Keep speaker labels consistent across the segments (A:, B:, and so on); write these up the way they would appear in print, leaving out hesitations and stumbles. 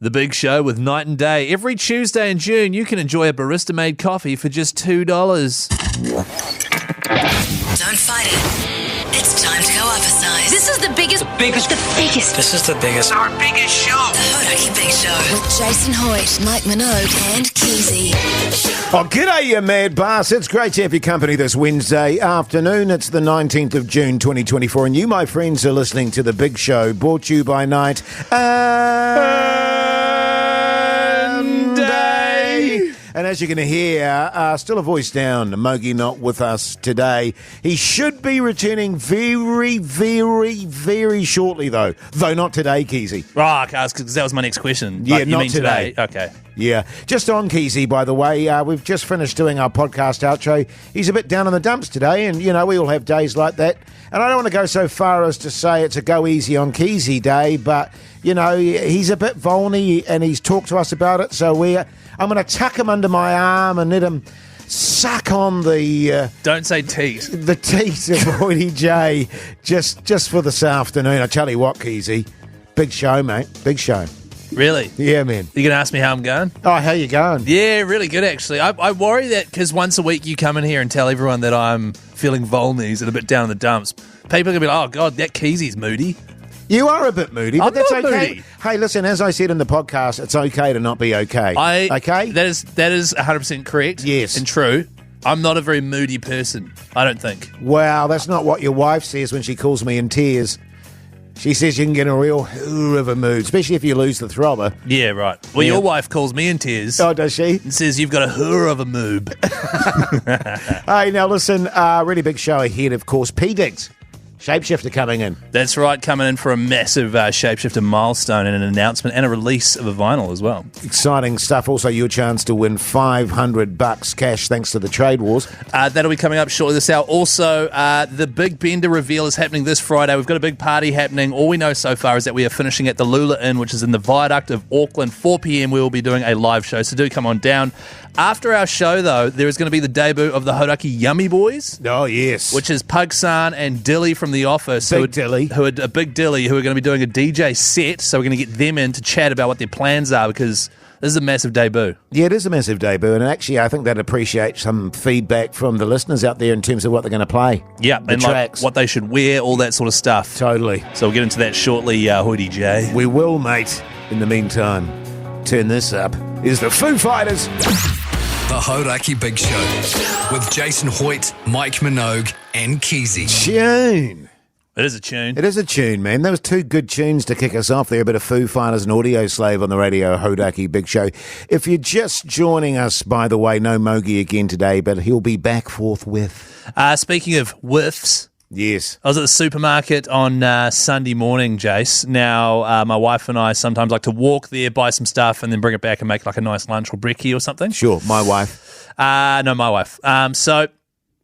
A: The Big Show with Night and Day. Every Tuesday in June, you can enjoy a barista-made coffee for just $2.
B: Don't fight it. It's time to go up a size. This is the biggest.
C: This is the biggest.
B: Our biggest show. The Hodaki Big Show. With Jason Hoyt, Mike Minogue, and Keyzie.
D: Oh, g'day, you mad bass. It's great to have your company this Wednesday afternoon. It's the 19th of June, 2024, and you, my friends, are listening to The Big Show, brought to you by Night and Day. And as you're going to hear, still a voice down, Mogi not with us today. He should be returning very, very, very shortly, though. Though not today, Keyzie.
A: Oh, because that was my next question.
D: Yeah,
A: you
D: not
A: mean
D: today.
A: Okay.
D: Yeah. Just on Keyzie, by the way, we've just finished doing our podcast outro. He's a bit down in the dumps today, and, you know, we all have days like that. And I don't want to go so far as to say it's a go easy on Keyzie day, but, you know, he's a bit vulny, and he's talked to us about it, so I'm going to tuck him under my arm and let him suck on the...
A: Don't say teat.
D: The teat of Hoyty J just for this afternoon. I tell you what, Keyzie, big show, mate. Big show.
A: Really?
D: Yeah, man.
A: You going to ask me how I'm going?
D: Oh, how you going?
A: Yeah, really good, actually. I worry that because once a week you come in here and tell everyone that I'm feeling vulnies and a bit down in the dumps, people are going to be like, oh, God, that Keysie's moody.
D: You are a bit moody, but
A: I'm
D: that's
A: not
D: okay.
A: moody.
D: Hey, listen, as I said in the podcast, it's okay to not be okay. Okay?
A: That is 100% correct.
D: Yes.
A: And true. I'm not a very moody person, I don't think.
D: Wow, that's not what your wife says when she calls me in tears. She says you can get a real hoo of a mood, especially if you lose the throbber.
A: Yeah, right. Well,
D: Yeah.
A: Your wife calls me in tears.
D: Oh, does she?
A: And says you've got a hoo of a moob.
D: Hey, now listen, really big show ahead, of course. Digsss, Shapeshifter coming in.
A: That's right, coming in for a massive Shapeshifter milestone and an announcement and a release of a vinyl as well.
D: Exciting stuff. Also, your chance to win $500 cash thanks to the trade wars.
A: That'll be coming up shortly this hour. Also, the Big Bender reveal is happening this Friday. We've got a big party happening. All we know so far is that we are finishing at the Lula Inn, which is in the Viaduct of Auckland. 4 p.m. we will be doing a live show, so do come on down. After our show, though, there is going to be the debut of the Hodaki Yummy Boys.
D: Oh, yes.
A: Which is Pugs and Dilly from The Office.
D: Big Dilly.
A: Who are going to be doing a DJ set. So we're going to get them in to chat about what their plans are, because this is a massive debut.
D: Yeah, it is a massive debut, and actually I think they'd appreciate some feedback from the listeners out there in terms of what they're going to play.
A: Yeah,
D: the
A: and
D: tracks.
A: like what they should wear, all that sort of stuff.
D: Totally.
A: So we'll get into that shortly, Hoyty J.
D: We will, mate. In the meantime, turn this up. Is the Foo Fighters.
C: The Hodaki Big Show with Jason Hoyt, Mike Minogue, and Keyzie.
D: Tune.
A: It is a tune.
D: It is a tune, man. There was two good tunes to kick us off there. A bit of Foo Fighters and Audio Slave on the radio, Hodaki Big Show. If you're just joining us, by the way, no Mogi again today, but he'll be back forthwith.
A: Speaking of whiffs,
D: yes.
A: I was at the supermarket on Sunday morning, Jase. Now, my wife and I sometimes like to walk there, buy some stuff, and then bring it back and make like a nice lunch or brekkie or something.
D: Sure, my wife.
A: No, my wife. So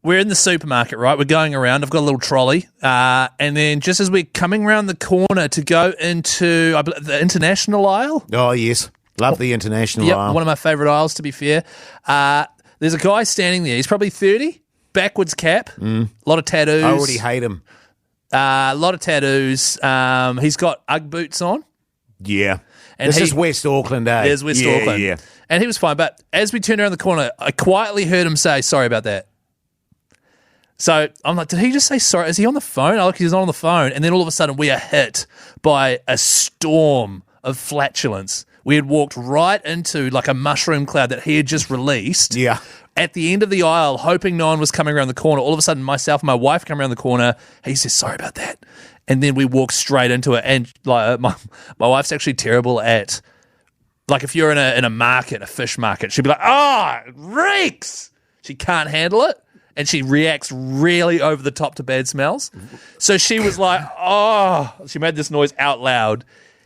A: we're in the supermarket, right? We're going around. I've got a little trolley. And then just as we're coming around the corner to go into the international aisle.
D: Oh, yes. Love the international aisle.
A: One of my favourite aisles, to be fair. There's a guy standing there. He's probably 30. Backwards cap, a lot of tattoos.
D: I already hate him.
A: A lot of tattoos. He's got Ugg boots on.
D: Yeah.
A: And
D: this is West Auckland, eh?
A: There's West Auckland.
D: Yeah.
A: And he was fine. But as we turned around the corner, I quietly heard him say, sorry about that. So I'm like, did he just say sorry? Is he on the phone? I look, he's not on the phone. And then all of a sudden we are hit by a storm of flatulence. We had walked right into like a mushroom cloud that he had just released.
D: Yeah.
A: At the end of the aisle, hoping no one was coming around the corner. All of a sudden, myself and my wife come around the corner. He says, sorry about that. And then we walk straight into it. And like my wife's actually terrible at, like if you're in a market, a fish market, she'd be like, it reeks. She can't handle it. And she reacts really over the top to bad smells. So she was like, she made this noise out loud.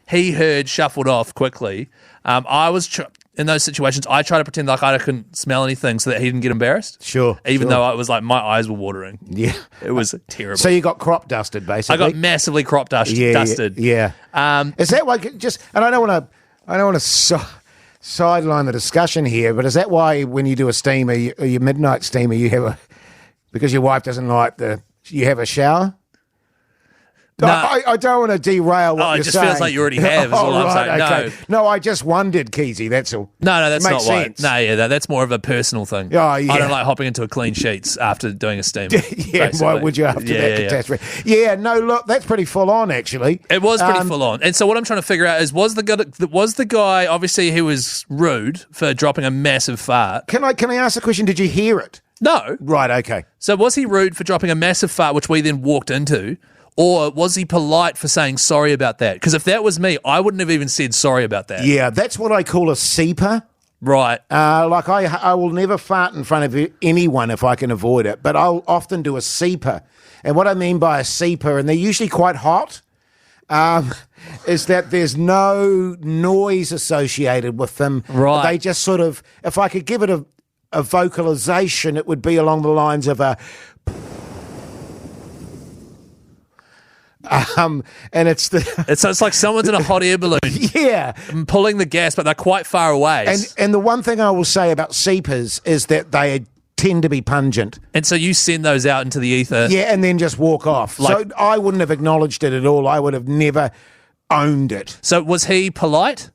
A: He heard, shuffled off quickly. I was in those situations, I try to pretend like I couldn't smell anything so that he didn't get embarrassed.
D: Sure.
A: Even though I was like, my eyes were watering.
D: Yeah.
A: It was terrible.
D: So you got crop dusted, basically.
A: I got massively crop dusted.
D: Yeah. Is that why? And I don't want to sideline the discussion here, but is that why when you do a steamer, your midnight steamer, you have because your wife doesn't like you have a shower?
A: No.
D: I don't want to derail what
A: Oh,
D: you're
A: it just
D: saying.
A: feels like you already have, is all I'm saying.
D: Okay. No, I just wondered, Keyzie, that's all.
A: No, that's
D: Makes
A: not why.
D: sense.
A: No, yeah, that's more of a personal thing.
D: Oh, yeah.
A: I don't like hopping into a clean sheets after doing a steam.
D: Yeah, why would you after that catastrophe? Yeah, no, look, that's pretty full on, actually.
A: It was pretty full on. And so what I'm trying to figure out is, was the guy, obviously he was rude for dropping a massive fart.
D: Can I ask a question? Did you hear it?
A: No.
D: Right, okay.
A: So was he rude for dropping a massive fart, which we then walked into? Or was he polite for saying sorry about that? Because if that was me, I wouldn't have even said sorry about that.
D: Yeah, that's what I call a seeper.
A: Right.
D: Like I will never fart in front of anyone if I can avoid it, but I'll often do a seeper. And what I mean by a seeper, and they're usually quite hot, is that there's no noise associated with them.
A: Right.
D: They just sort of, if I could give it a vocalization, it would be along the lines of a... and it's
A: it's like someone's in a hot air balloon.
D: Yeah.
A: Pulling the gas, but they're quite far away.
D: And the one thing I will say about seepers is that they tend to be pungent.
A: And so you send those out into the ether.
D: Yeah, and then just walk off. So I wouldn't have acknowledged it at all. I would have never owned it.
A: So was he polite?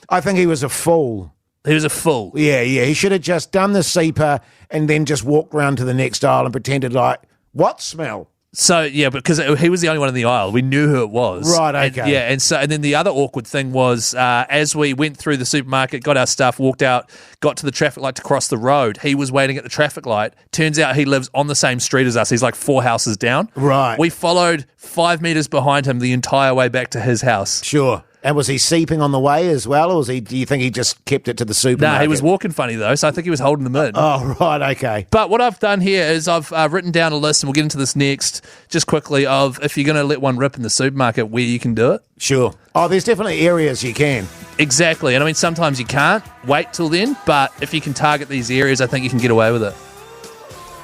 D: I think he was a fool.
A: He was a fool.
D: Yeah. He should have just done the seeper and then just walked round to the next aisle and pretended like, what smell?
A: So, yeah, because he was the only one in the aisle. We knew who it was.
D: Right, okay.
A: And then the other awkward thing was as we went through the supermarket, got our stuff, walked out, got to the traffic light to cross the road, he was waiting at the traffic light. Turns out he lives on the same street as us. He's like 4 houses down.
D: Right.
A: We followed 5 metres behind him the entire way back to his house.
D: Sure. And was he seeping on the way as well, or do you think he just kept it to the supermarket?
A: No, he was walking funny, though, so I think he was holding them in.
D: Oh, right, okay.
A: But what I've done here is I've written down a list, and we'll get into this next, just quickly, of if you're going to let one rip in the supermarket, where you can do it.
D: Sure. Oh, there's definitely areas you can.
A: Exactly. And I mean, sometimes you can't wait till then, but if you can target these areas, I think you can get away with it.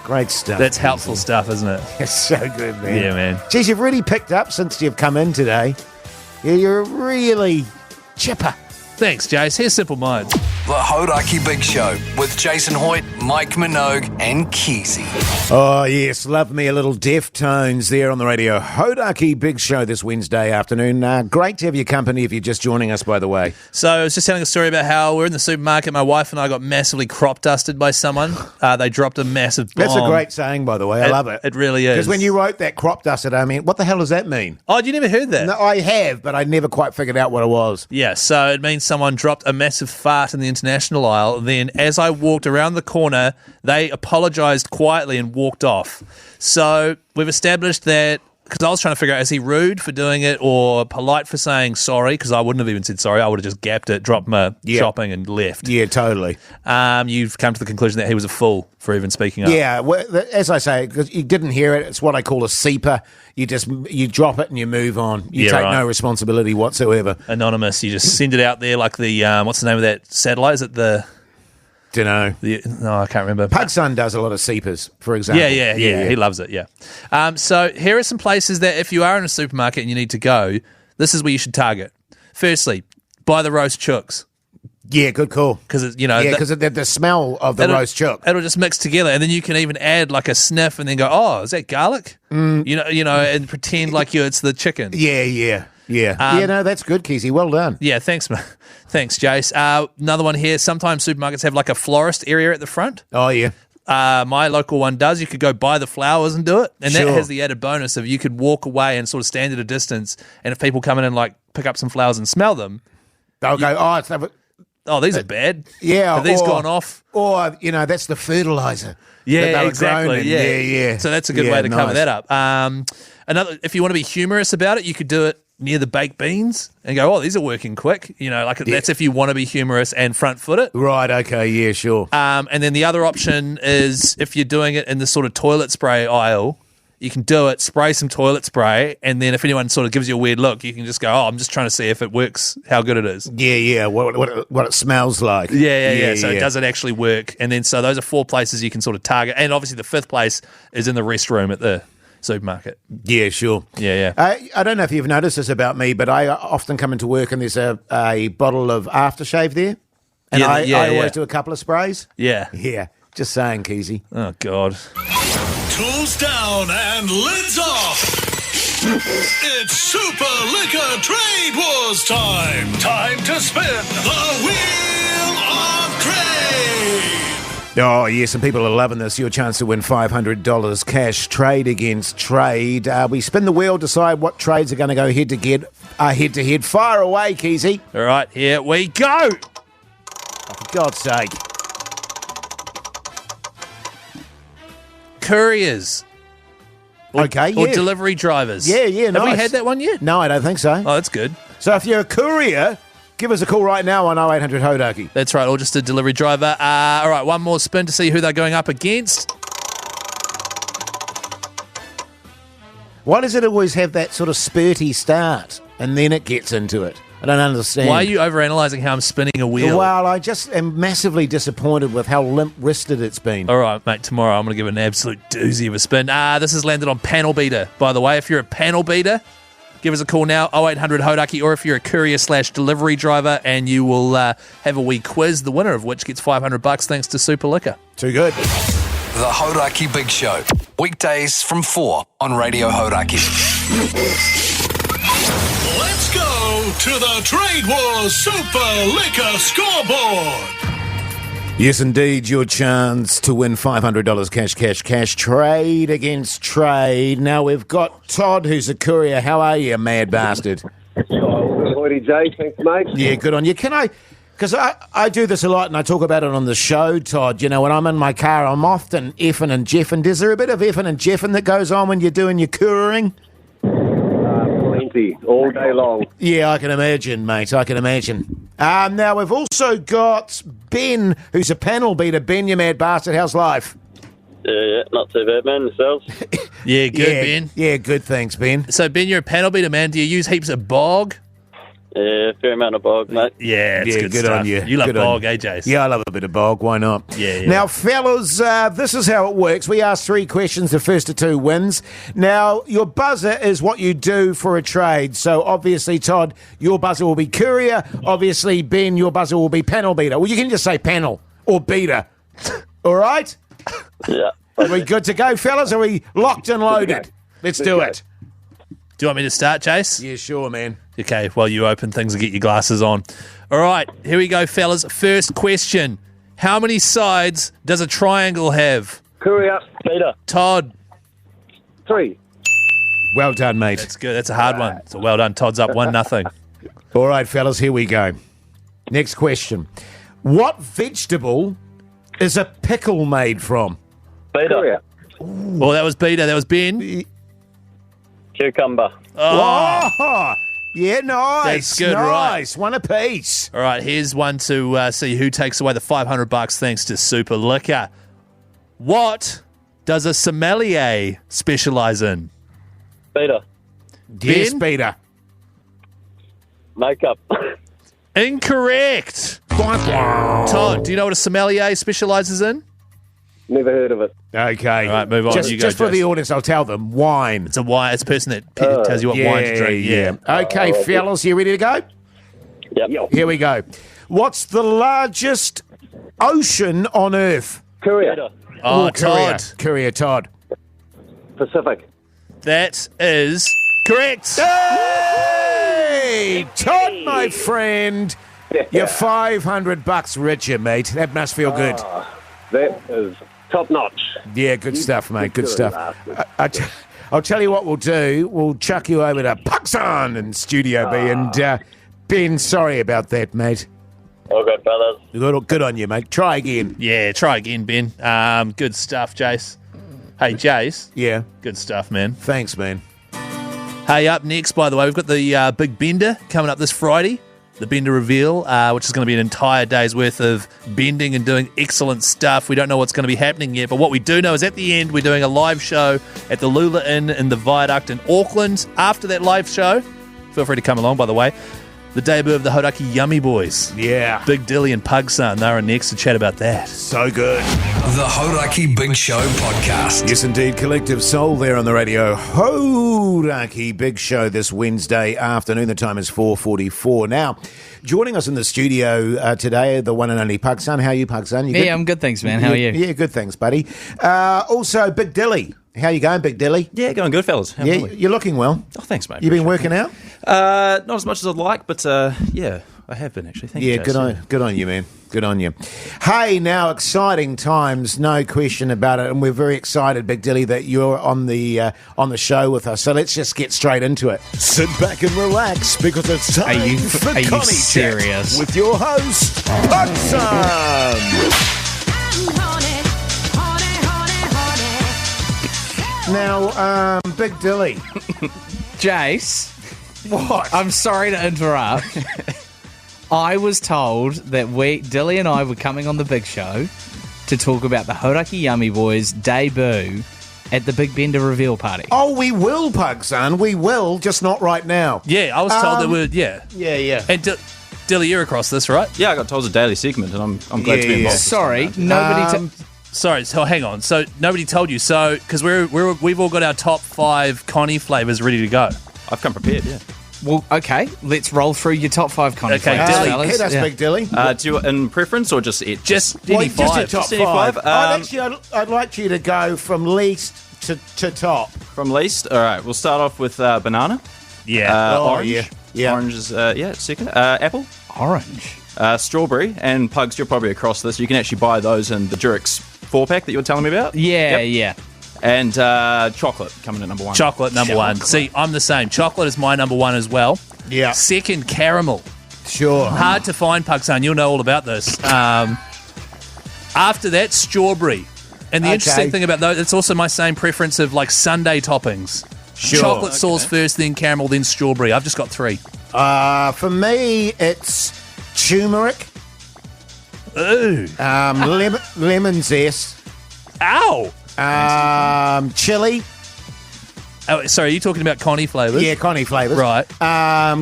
D: Great stuff.
A: That's helpful stuff, isn't it?
D: It's so good, man.
A: Yeah, man.
D: Geez, you've really picked up since you've come in today. Yeah, you're really chipper.
A: Thanks, Jase. Here's Simple Minds.
C: The Hodaki Big Show with Jason Hoyt, Mike Minogue, and Keyzie.
D: Oh, yes. Love me a little Deftones there on the radio. Hodaki Big Show this Wednesday afternoon. Great to have your company if you're just joining us, by the way.
A: So I was just telling a story about how we're in the supermarket. My wife and I got massively crop dusted by someone. They dropped a massive bomb.
D: That's a great saying, by the way. I love it.
A: It really is.
D: Because when you wrote that crop dusted, I mean, what the hell does that mean?
A: Oh, you never heard that?
D: No, I have, but I never quite figured out what it was.
A: Yeah, so it means someone dropped a massive fart in the international aisle. Then as I walked around the corner, they apologised quietly and walked off. So we've established that, because I was trying to figure out, is he rude for doing it or polite for saying sorry? Because I wouldn't have even said sorry. I would have just gapped it, dropped my shopping and left.
D: Yeah, totally.
A: You've come to the conclusion that he was a fool for even speaking up.
D: Yeah, well, as I say, because you didn't hear it, it's what I call a seeper. You drop it and you move on. You take no responsibility whatsoever.
A: Anonymous. You just send it out there like the, what's the name of that satellite? Is it the...
D: Don't know.
A: No, I can't remember.
D: Pug's son does a lot of seepers, for example.
A: Yeah. He loves it, yeah. So here are some places that if you are in a supermarket and you need to go, this is where you should target. Firstly, buy the roast chooks.
D: Yeah, good call.
A: Because
D: because the smell of the roast chook.
A: It'll just mix together, and then you can even add like a sniff, and then go, "Oh, is that garlic?" You know, and pretend like it's the chicken.
D: Yeah. No, that's good, Keyzie. Well done.
A: Yeah, thanks, man. Thanks, Jase. Another one here. Sometimes supermarkets have like a florist area at the front.
D: Oh, yeah.
A: My local one does. You could go buy the flowers and do it, and
D: Sure.
A: that has the added bonus of you could walk away and sort of stand at a distance, and if people come in and like pick up some flowers and smell them,
D: They'll go,
A: these are bad.
D: Yeah.
A: Have these gone off?
D: Or, that's the fertiliser.
A: Yeah, exactly.
D: Yeah.
A: So that's a good way to cover that up. Another, if you want to be humorous about it, you could do it near the baked beans and go, "Oh, these are working quick." That's if you want to be humorous and front-foot it.
D: Right, okay, yeah, sure.
A: And then the other option is if you're doing it in the sort of toilet spray aisle, you can do it, spray some toilet spray, and then if anyone sort of gives you a weird look, you can just go, "Oh, I'm just trying to see if it works, how good it is."
D: Yeah, what it smells like.
A: Yeah. So does it actually work? And then so those are 4 places you can sort of target. And obviously the 5th place is in the restroom at the supermarket.
D: Yeah, sure.
A: Yeah.
D: I don't know if you've noticed this about me, but I often come into work and there's a bottle of aftershave there. And I always do a couple of sprays.
A: Yeah.
D: Yeah, just saying, Keyzie.
A: Oh, God.
E: Tools down and lids off. It's Super Liquor Trade Wars time. Time to spin the Wheel of Trade.
D: Oh, yes, and people are loving this. Your chance to win $500 cash, trade against trade. We spin the wheel, decide what trades are going to go head-to-head. Fire away, Keyzie.
A: All right, here we go.
D: For God's sake.
A: Couriers. Or delivery drivers.
D: Yeah,
A: Have
D: nice.
A: we had that one yet?
D: No, I don't think so.
A: Oh, that's good.
D: So if you're a courier, give us a call right now on 0800 Hodaki.
A: That's right, or just a delivery driver. All right, one more spin to see who they're going up against.
D: Why does it always have that sort of spurty start and then it gets into it? I don't understand.
A: Why are you overanalyzing how I'm spinning a wheel?
D: Well, I just am massively disappointed with how limp-wristed it's been.
A: All right, mate, tomorrow I'm going to give it an absolute doozy of a spin. This has landed on panel beater, by the way. If you're a panel beater, give us a call now, 0800 Hodaki, or if you're a courier/delivery driver, and you will have a wee quiz, the winner of which gets $500 thanks to Super Liquor.
D: Too good.
C: The Hodaki Big Show. Weekdays from 4 on Radio Hodaki.
E: Let's go to the Trade Wars Super Liquor Scoreboard.
D: Yes, indeed, your chance to win $500 cash, trade against trade. Now we've got Todd, who's a courier. How are you, mad bastard?
F: Hoity Jase, thanks, mate.
D: Yeah, good on you. Can I... Because I do this a lot and I talk about it on the show, Todd. You know, when I'm in my car, I'm often effing and jeffing. Is there a bit of effing and jeffing that goes on when you're doing your couriering?
F: Plenty, all day long.
D: Yeah, I can imagine, mate. I can imagine. Now, we've also got Ben, who's a panel beater. Ben, you mad bastard. How's life?
F: Yeah, not too bad, man. Yourselves?
A: Yeah, good, Ben.
D: Yeah, good, thanks, Ben.
A: So, Ben, you're a panel beater, man. Do you use heaps of bog?
F: Yeah, fair amount of bog, mate.
A: Yeah, it's good stuff.
D: on you.
A: You love
D: Good on
A: bog,
D: you.
A: Jase?
D: Yeah, I love a bit of bog. Why not?
A: Yeah.
D: Now, fellas, this is how it works. We ask 3 questions. The first of 2 wins. Now, your buzzer is what you do for a trade. So, obviously, Todd, your buzzer will be courier. Obviously, Ben, your buzzer will be panel beater. Well, you can just say panel or beater. All right?
F: Yeah.
D: Are we good to go, fellas? Are we locked and loaded? Let's do it.
A: Do you want me to start, Chase?
D: Yeah, sure, man.
A: Okay, well, you open things and get your glasses on. All right, here we go, fellas. First question. How many sides does a triangle have?
F: Courier, Peter.
A: Todd.
F: 3.
D: Well done, mate.
A: That's good. That's a hard one. So well done. Todd's up 1-0.
D: All right, fellas, here we go. Next question. What vegetable is a pickle made from?
F: Peter. Courier.
A: Well, that was Peter. That was Ben.
F: Cucumber.
D: Oh, yeah, nice.
A: That's good,
D: nice. One apiece.
A: All right, here's one to see who takes away the $500 thanks to Super Liquor. What does a sommelier specialise in?
F: Peter.
D: Yes,
A: Ben?
D: Peter.
F: Makeup.
A: Incorrect. Todd, do you know what a sommelier specialises in?
F: Never heard of it.
D: Okay.
A: All right, move on.
D: Just,
A: You go,
D: just for
A: Jase.
D: the audience, I'll tell them. Wine.
A: It's a wine. It's a person that tells you what wine to drink. Yeah.
D: Okay, fellas, you ready to go?
F: Yep.
D: Here we go. What's the largest ocean on Earth?
F: Courier.
A: Oh,
D: Oh,
A: Todd.
D: Courier Todd.
F: Pacific.
A: That is correct.
D: Hey, Todd, my friend. You're $500 richer, mate. That must feel good.
F: That is top notch.
D: Yeah, good stuff, mate. Good
F: good
D: stuff. I'll tell you what we'll do. We'll chuck you over to Pugs in Studio B. And Ben, sorry about that, mate.
F: All good, fellas.
D: Good on you, mate. Try again.
A: Yeah, try again, Ben. Good stuff, Jase. Hey, Jase.
D: Yeah.
A: Good stuff, man.
D: Thanks, man.
A: Hey, up next, by the way, we've got the big bender coming up this Friday. The bender reveal, which is going to be an entire day's worth of bending and doing excellent stuff. We don't know what's going to be happening yet, but what we do know is at the end, we're doing a live show at the Lula Inn in the Viaduct in Auckland. After that live show, feel free to come along, by the way. The debut of the Hodaki Yummy Boys.
D: Yeah.
A: Big Dilly and Pugs, they're next to chat about that.
D: So good.
C: The Hodaki Big Show podcast.
D: Yes, indeed. Collective Soul there on the radio. Hodaki Big Show this Wednesday afternoon. The time is 4:44. Now, joining us in the studio today, the one and only Pugson. How are you, Pugson? You good?
G: Yeah, I'm good, thanks, man. How are you?
D: Yeah, good, thanks, buddy. Also, Big Dilly. How you going, Big Dilly?
G: Yeah, going good, fellas. How are we?
D: You're looking well.
G: Oh, thanks, mate.
D: You been working out?
G: Not as much as I'd like, but yeah, I have been actually. Thank you, Jase.
D: Good on you, man. Good on you. Hey, now exciting times, no question about it, and we're very excited, Big Dilly, that you're on the show with us. So let's just get straight into it. Sit back and relax because it's time for
H: Are you
D: Connie
H: serious?
D: Chat with your host, Pugs. Now, Big Dilly.
H: Jase,
D: What?
H: I'm sorry to interrupt. I was told that Dilly and I were coming on the big show to talk about the Horaki Yummy Boys debut at the Big Bender reveal party.
D: Oh, we will, Pugs, we will, just not right now.
A: Yeah, I was told that we're, yeah.
D: Yeah.
A: And Dilly, you're across this, right?
G: Yeah, I got told it's a daily segment, and I'm glad to be involved.
H: Sorry, nobody...
A: Sorry, so hang on. So nobody told you. So, because we've all got our top 5 Connie flavours ready to go.
G: I've come prepared, yeah.
H: Well, okay, let's roll through your top 5 Connie
A: Okay,
H: flavours,
A: Dilly,
H: fellas.
D: Hit us,
H: Yeah.
D: Big Dilly.
G: Do you in preference or just it?
A: Just
D: Well,
A: any
D: just your
A: 5.
D: top
G: Just any
D: 5.
G: five.
D: Actually, I'd like you to go from least to top.
G: From least? All right, we'll start off with banana.
A: Yeah.
G: Orange.
D: yeah.
G: Orange is, second. Apple.
H: Orange.
G: Strawberry. And Pugs, you're probably across this. You can actually buy those in the Durex 4-pack that you were telling me about.
H: Yeah,
G: Yep.
H: yeah.
G: And chocolate coming in number 1.
A: Chocolate number 1. See, I'm the same. Chocolate is my number 1 as well.
D: Yeah.
A: Second, caramel.
D: Sure.
A: Hard to find, Pugsan. You'll know all about this. After that, strawberry. And the interesting thing about those, it's also my same preference of like sundae toppings.
D: Sure.
A: Chocolate sauce first, then caramel, then strawberry. I've just got 3.
D: For me, it's turmeric,
A: Ooh.
D: lemon zest,
A: Ow.
D: chili.
A: Oh, sorry, are you talking about Connie flavours?
D: Yeah, Connie flavours.
A: Right.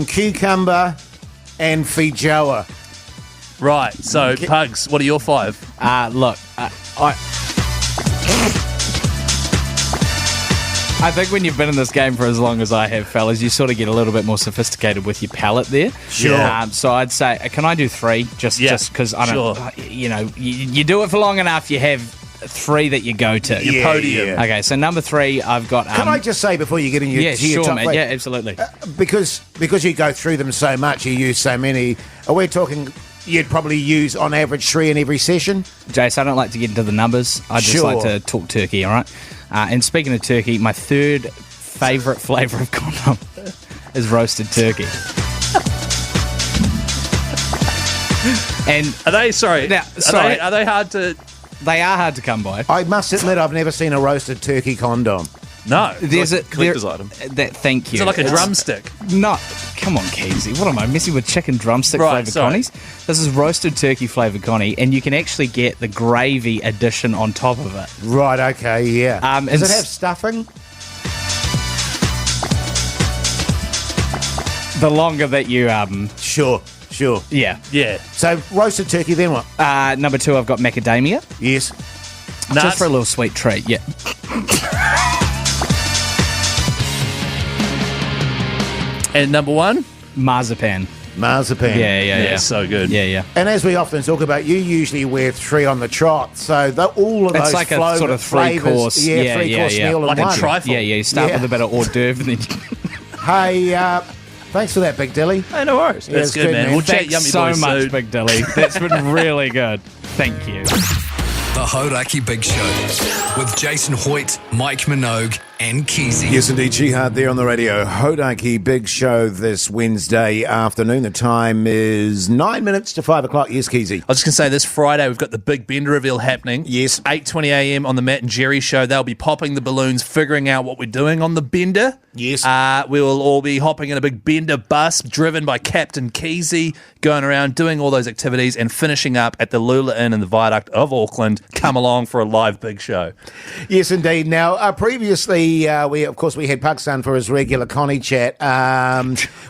D: Cucumber and feijoa.
A: Right. So, Pugs, what are your 5?
H: Look, I think when you've been in this game for as long as I have, fellas, you sort of get a little bit more sophisticated with your palate there.
D: Sure.
H: So I'd say, can I do 3? Just because I don't, you know, you do it for long enough, you have 3 that you go to.
D: Yeah,
A: podium.
D: yeah.
H: Okay, so number 3, I've got.
D: Can I just say before you get in your,
H: Yeah,
D: to your
H: sure,
D: top
H: mate.
D: five-
H: Yeah, absolutely.
D: because you go through them so much, you use so many. Are we talking? You'd probably use on average 3 in every session.
H: Jase, I don't like to get into the numbers. I just like to talk turkey, all right? And speaking of turkey, my 3rd favourite flavour of condom is roasted turkey. And
A: Are they, sorry,
H: Now,
A: are they hard to...
H: they are hard to come by.
D: I must admit, I've never seen a roasted turkey condom.
A: No.
H: There's
G: like a collector's item.
H: Thank you.
A: Is it like a drumstick?
H: No, come on, Keyzie. What am I messing with? Chicken drumstick
A: Right,
H: flavoured
A: sorry.
H: Connies? This is roasted turkey flavoured Connie, and you can actually get the gravy addition on top of it.
D: Right, okay, yeah. Does
H: and
D: it have stuffing?
H: The longer that you
D: Sure.
H: yeah.
A: Yeah.
D: So roasted turkey, then what?
H: Number 2, I've got macadamia,
D: Yes.
A: Nuts.
H: just for a little sweet treat. Yeah.
A: And number 1?
H: Marzipan.
D: Marzipan.
H: Yeah.
A: So good.
H: Yeah.
D: And as we often talk about, you usually wear 3 on the trot, so all of
H: It's
D: those
H: like a
D: flavours-
H: sort of 3-course.
D: Yeah, 3-course meal
A: Like
D: in
A: a
D: one.
A: trifle.
H: Yeah. You start
D: Yeah.
H: with a bit of hors d'oeuvre and then
D: Hey, thanks for that, Big Dilly.
G: Hey, no worries.
A: That's
D: it's
A: good,
D: good,
A: man.
D: man.
A: We'll chat
H: thanks
A: Yummy
H: so
A: Boys
H: much,
A: soon.
H: Big Dilly. That's been really good. Thank you.
C: The Horaki Big Show with Jason Hoyt, Mike Minogue, and Keyzie.
D: Yes, indeed, Jihad there on the radio. Hodaki Big Show this Wednesday afternoon. The time is 9 minutes to 5 o'clock. Yes, Keyzie.
A: I was just going to say, this Friday, we've got the Big Bender reveal happening.
D: Yes.
A: 8:20 a.m. on the Matt and Jerry show. They'll be popping the balloons, figuring out what we're doing on the Bender.
D: Yes.
A: We will all be hopping in a big Bender bus driven by Captain Keyzie, going around doing all those activities and finishing up at the Lula Inn in the Viaduct of Auckland. Come along for a live big show.
D: Yes, indeed. Now, previously, we had Pugs for his regular Connie chat.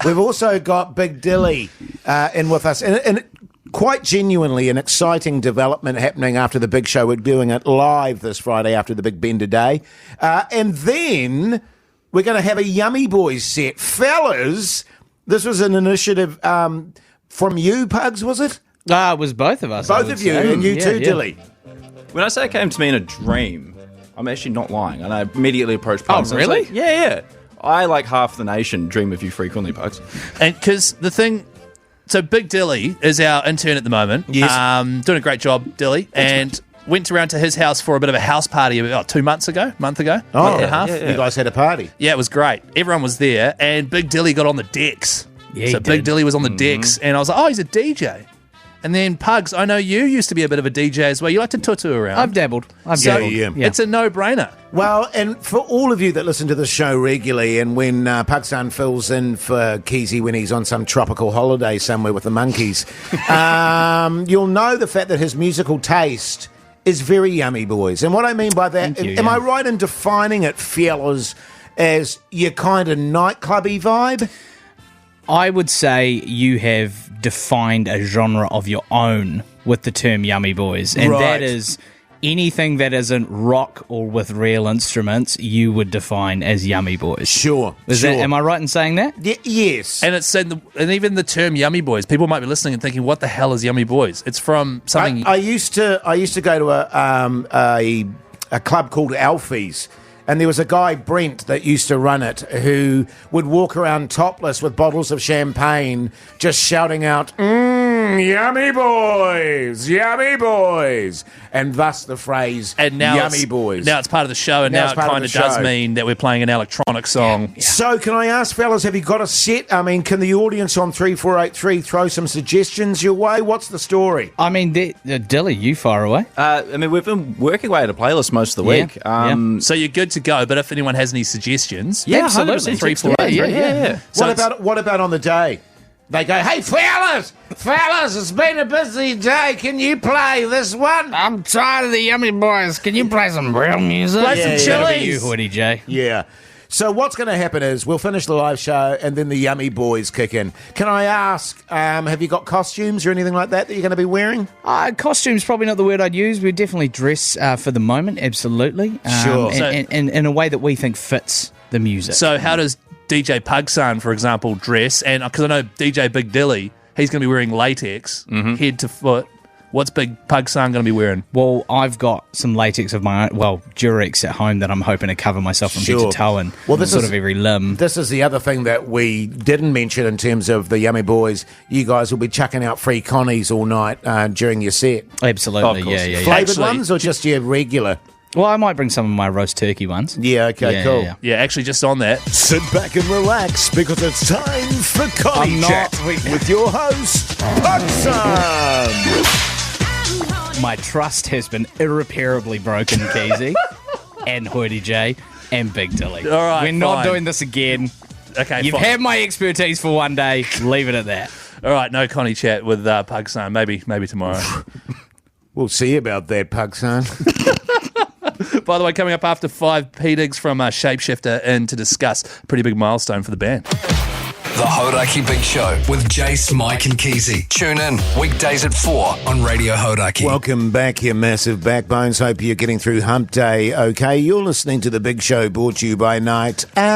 D: We've also got Big Dilly in with us. And quite genuinely an exciting development happening after the big show. We're doing it live this Friday after the Big Bender Day. And then we're going to have a Yummy Boys set. Fellas, this was an initiative from you, Pugs, was it?
H: It was both of us. I
D: Both
H: would
D: of you,
H: say.
D: and you
H: Yeah,
D: too,
H: yeah.
D: Dilly.
G: When I say it came to me in a dream, I'm actually not lying. And I immediately approached Pugs.
H: Oh,
G: and I was
H: really?
G: like, yeah. I, like half the nation, dream of you frequently, Pugs.
A: And because the thing, so Big Dilly is our intern at the moment.
D: Yes.
A: Doing a great job, Dilly. And went around to his house for a bit of a house party about 2 months ago, month and a half.
D: You guys had a party.
A: Yeah, it was great. Everyone was there, and Big Dilly got on the decks.
H: Yeah,
A: so
H: he
A: Big
H: did.
A: Dilly was on the decks, and I was like, oh, he's a DJ. And then Pugs, I know you used to be a bit of a DJ as well. You like to tutu around.
H: I've dabbled.
D: Yeah.
A: It's a no-brainer.
D: Well, and for all of you that listen to the show regularly, and when Pakistan fills in for Keyzie when he's on some tropical holiday somewhere with the monkeys, you'll know the fact that his musical taste is very yummy, boys. And what I mean by that,
H: Thank you,
D: am I right in defining it, fellas, as your kind of nightclubby vibe?
H: I would say you have defined a genre of your own with the term Yummy Boys. And
D: Right.
H: that is anything that isn't rock or with real instruments, you would define as Yummy Boys.
D: Sure.
H: Am I right in saying that?
D: Yes.
A: And it's and even the term Yummy Boys, people might be listening and thinking, what the hell is Yummy Boys? It's from something...
D: I used to go to a club called Alfie's, and there was a guy, Brent, that used to run it, who would walk around topless with bottles of champagne, just shouting out, yummy boys, and thus the phrase,
A: and now
D: yummy
A: it's,
D: boys.
A: Now it's part of the show, and now
D: it's
A: it
D: part of
A: kind
D: the
A: of does
D: show.
A: mean that we're playing an electronic song.
D: So can I ask, fellas, have you got a set? I mean, can the audience on 3483 throw some suggestions your way? What's the story?
H: I mean, Dilly, you far away.
G: I mean, we've been working away at a playlist most of the
H: Yeah,
G: week.
H: yeah.
A: So you're good to go, but if anyone has any suggestions...
G: Yeah,
H: Absolutely.
G: 100%.
A: 3, 4, 8,
G: Yeah.
A: So
D: What about on the day? They go, hey, fellas, it's been a busy day. Can you play this one?
H: I'm tired of the Yummy Boys. Can you play some real music?
A: Play some
H: That'll be
A: Chili's.
H: you, Hoodie J.
D: Yeah. So what's going to happen is we'll finish the live show and then the Yummy Boys kick in. Can I ask, have you got costumes or anything like that you're going to be wearing?
H: Costume's probably not the word I'd use. We definitely dress for the moment, absolutely.
D: Sure.
H: And in a way that we think fits the music.
A: So how does DJ Pugsan, for example, dress? And because I know DJ Big Dilly, he's going to be wearing latex, head to foot. What's Big Pugsan going to be wearing?
H: Well, I've got some latex of my own, Durex at home that I'm hoping to cover myself from head to toe and
D: this
H: sort
D: is
H: of every limb.
D: This is the other thing that we didn't mention in terms of the Yummy Boys. You guys will be chucking out free connies all night during your set.
H: Absolutely,
G: Of course.
H: yeah.
D: Flavoured
A: Actually-
D: ones or just your regular?
H: Well, I might bring some of my roast turkey ones.
D: Yeah, okay,
H: Yeah,
D: cool.
H: yeah.
A: Yeah, actually, just on that.
E: Sit back and relax because it's time for Connie
H: I'm not-
E: Chat with your host, Pugsan.
H: My trust has been irreparably broken, Keyzie, and Hoodie J, and Big Dilly.
A: All right,
H: We're not
A: fine.
H: doing this again.
A: Okay,
H: You've
A: fine.
H: had my expertise for one day. Leave it at that.
A: All right, no Connie chat with Pugsan. Maybe tomorrow.
D: We'll see about that, Pugsan.
A: By the way, coming up after 5, Digsss from Shapeshifter in to discuss a pretty big milestone for the band.
C: The Hodaki Big Show with Jase, Mike and Keyzie. Tune in weekdays at 4 on Radio Hodaki.
D: Welcome back, you massive backbones. Hope you're getting through hump day okay. You're listening to The Big Show, brought to you by Night and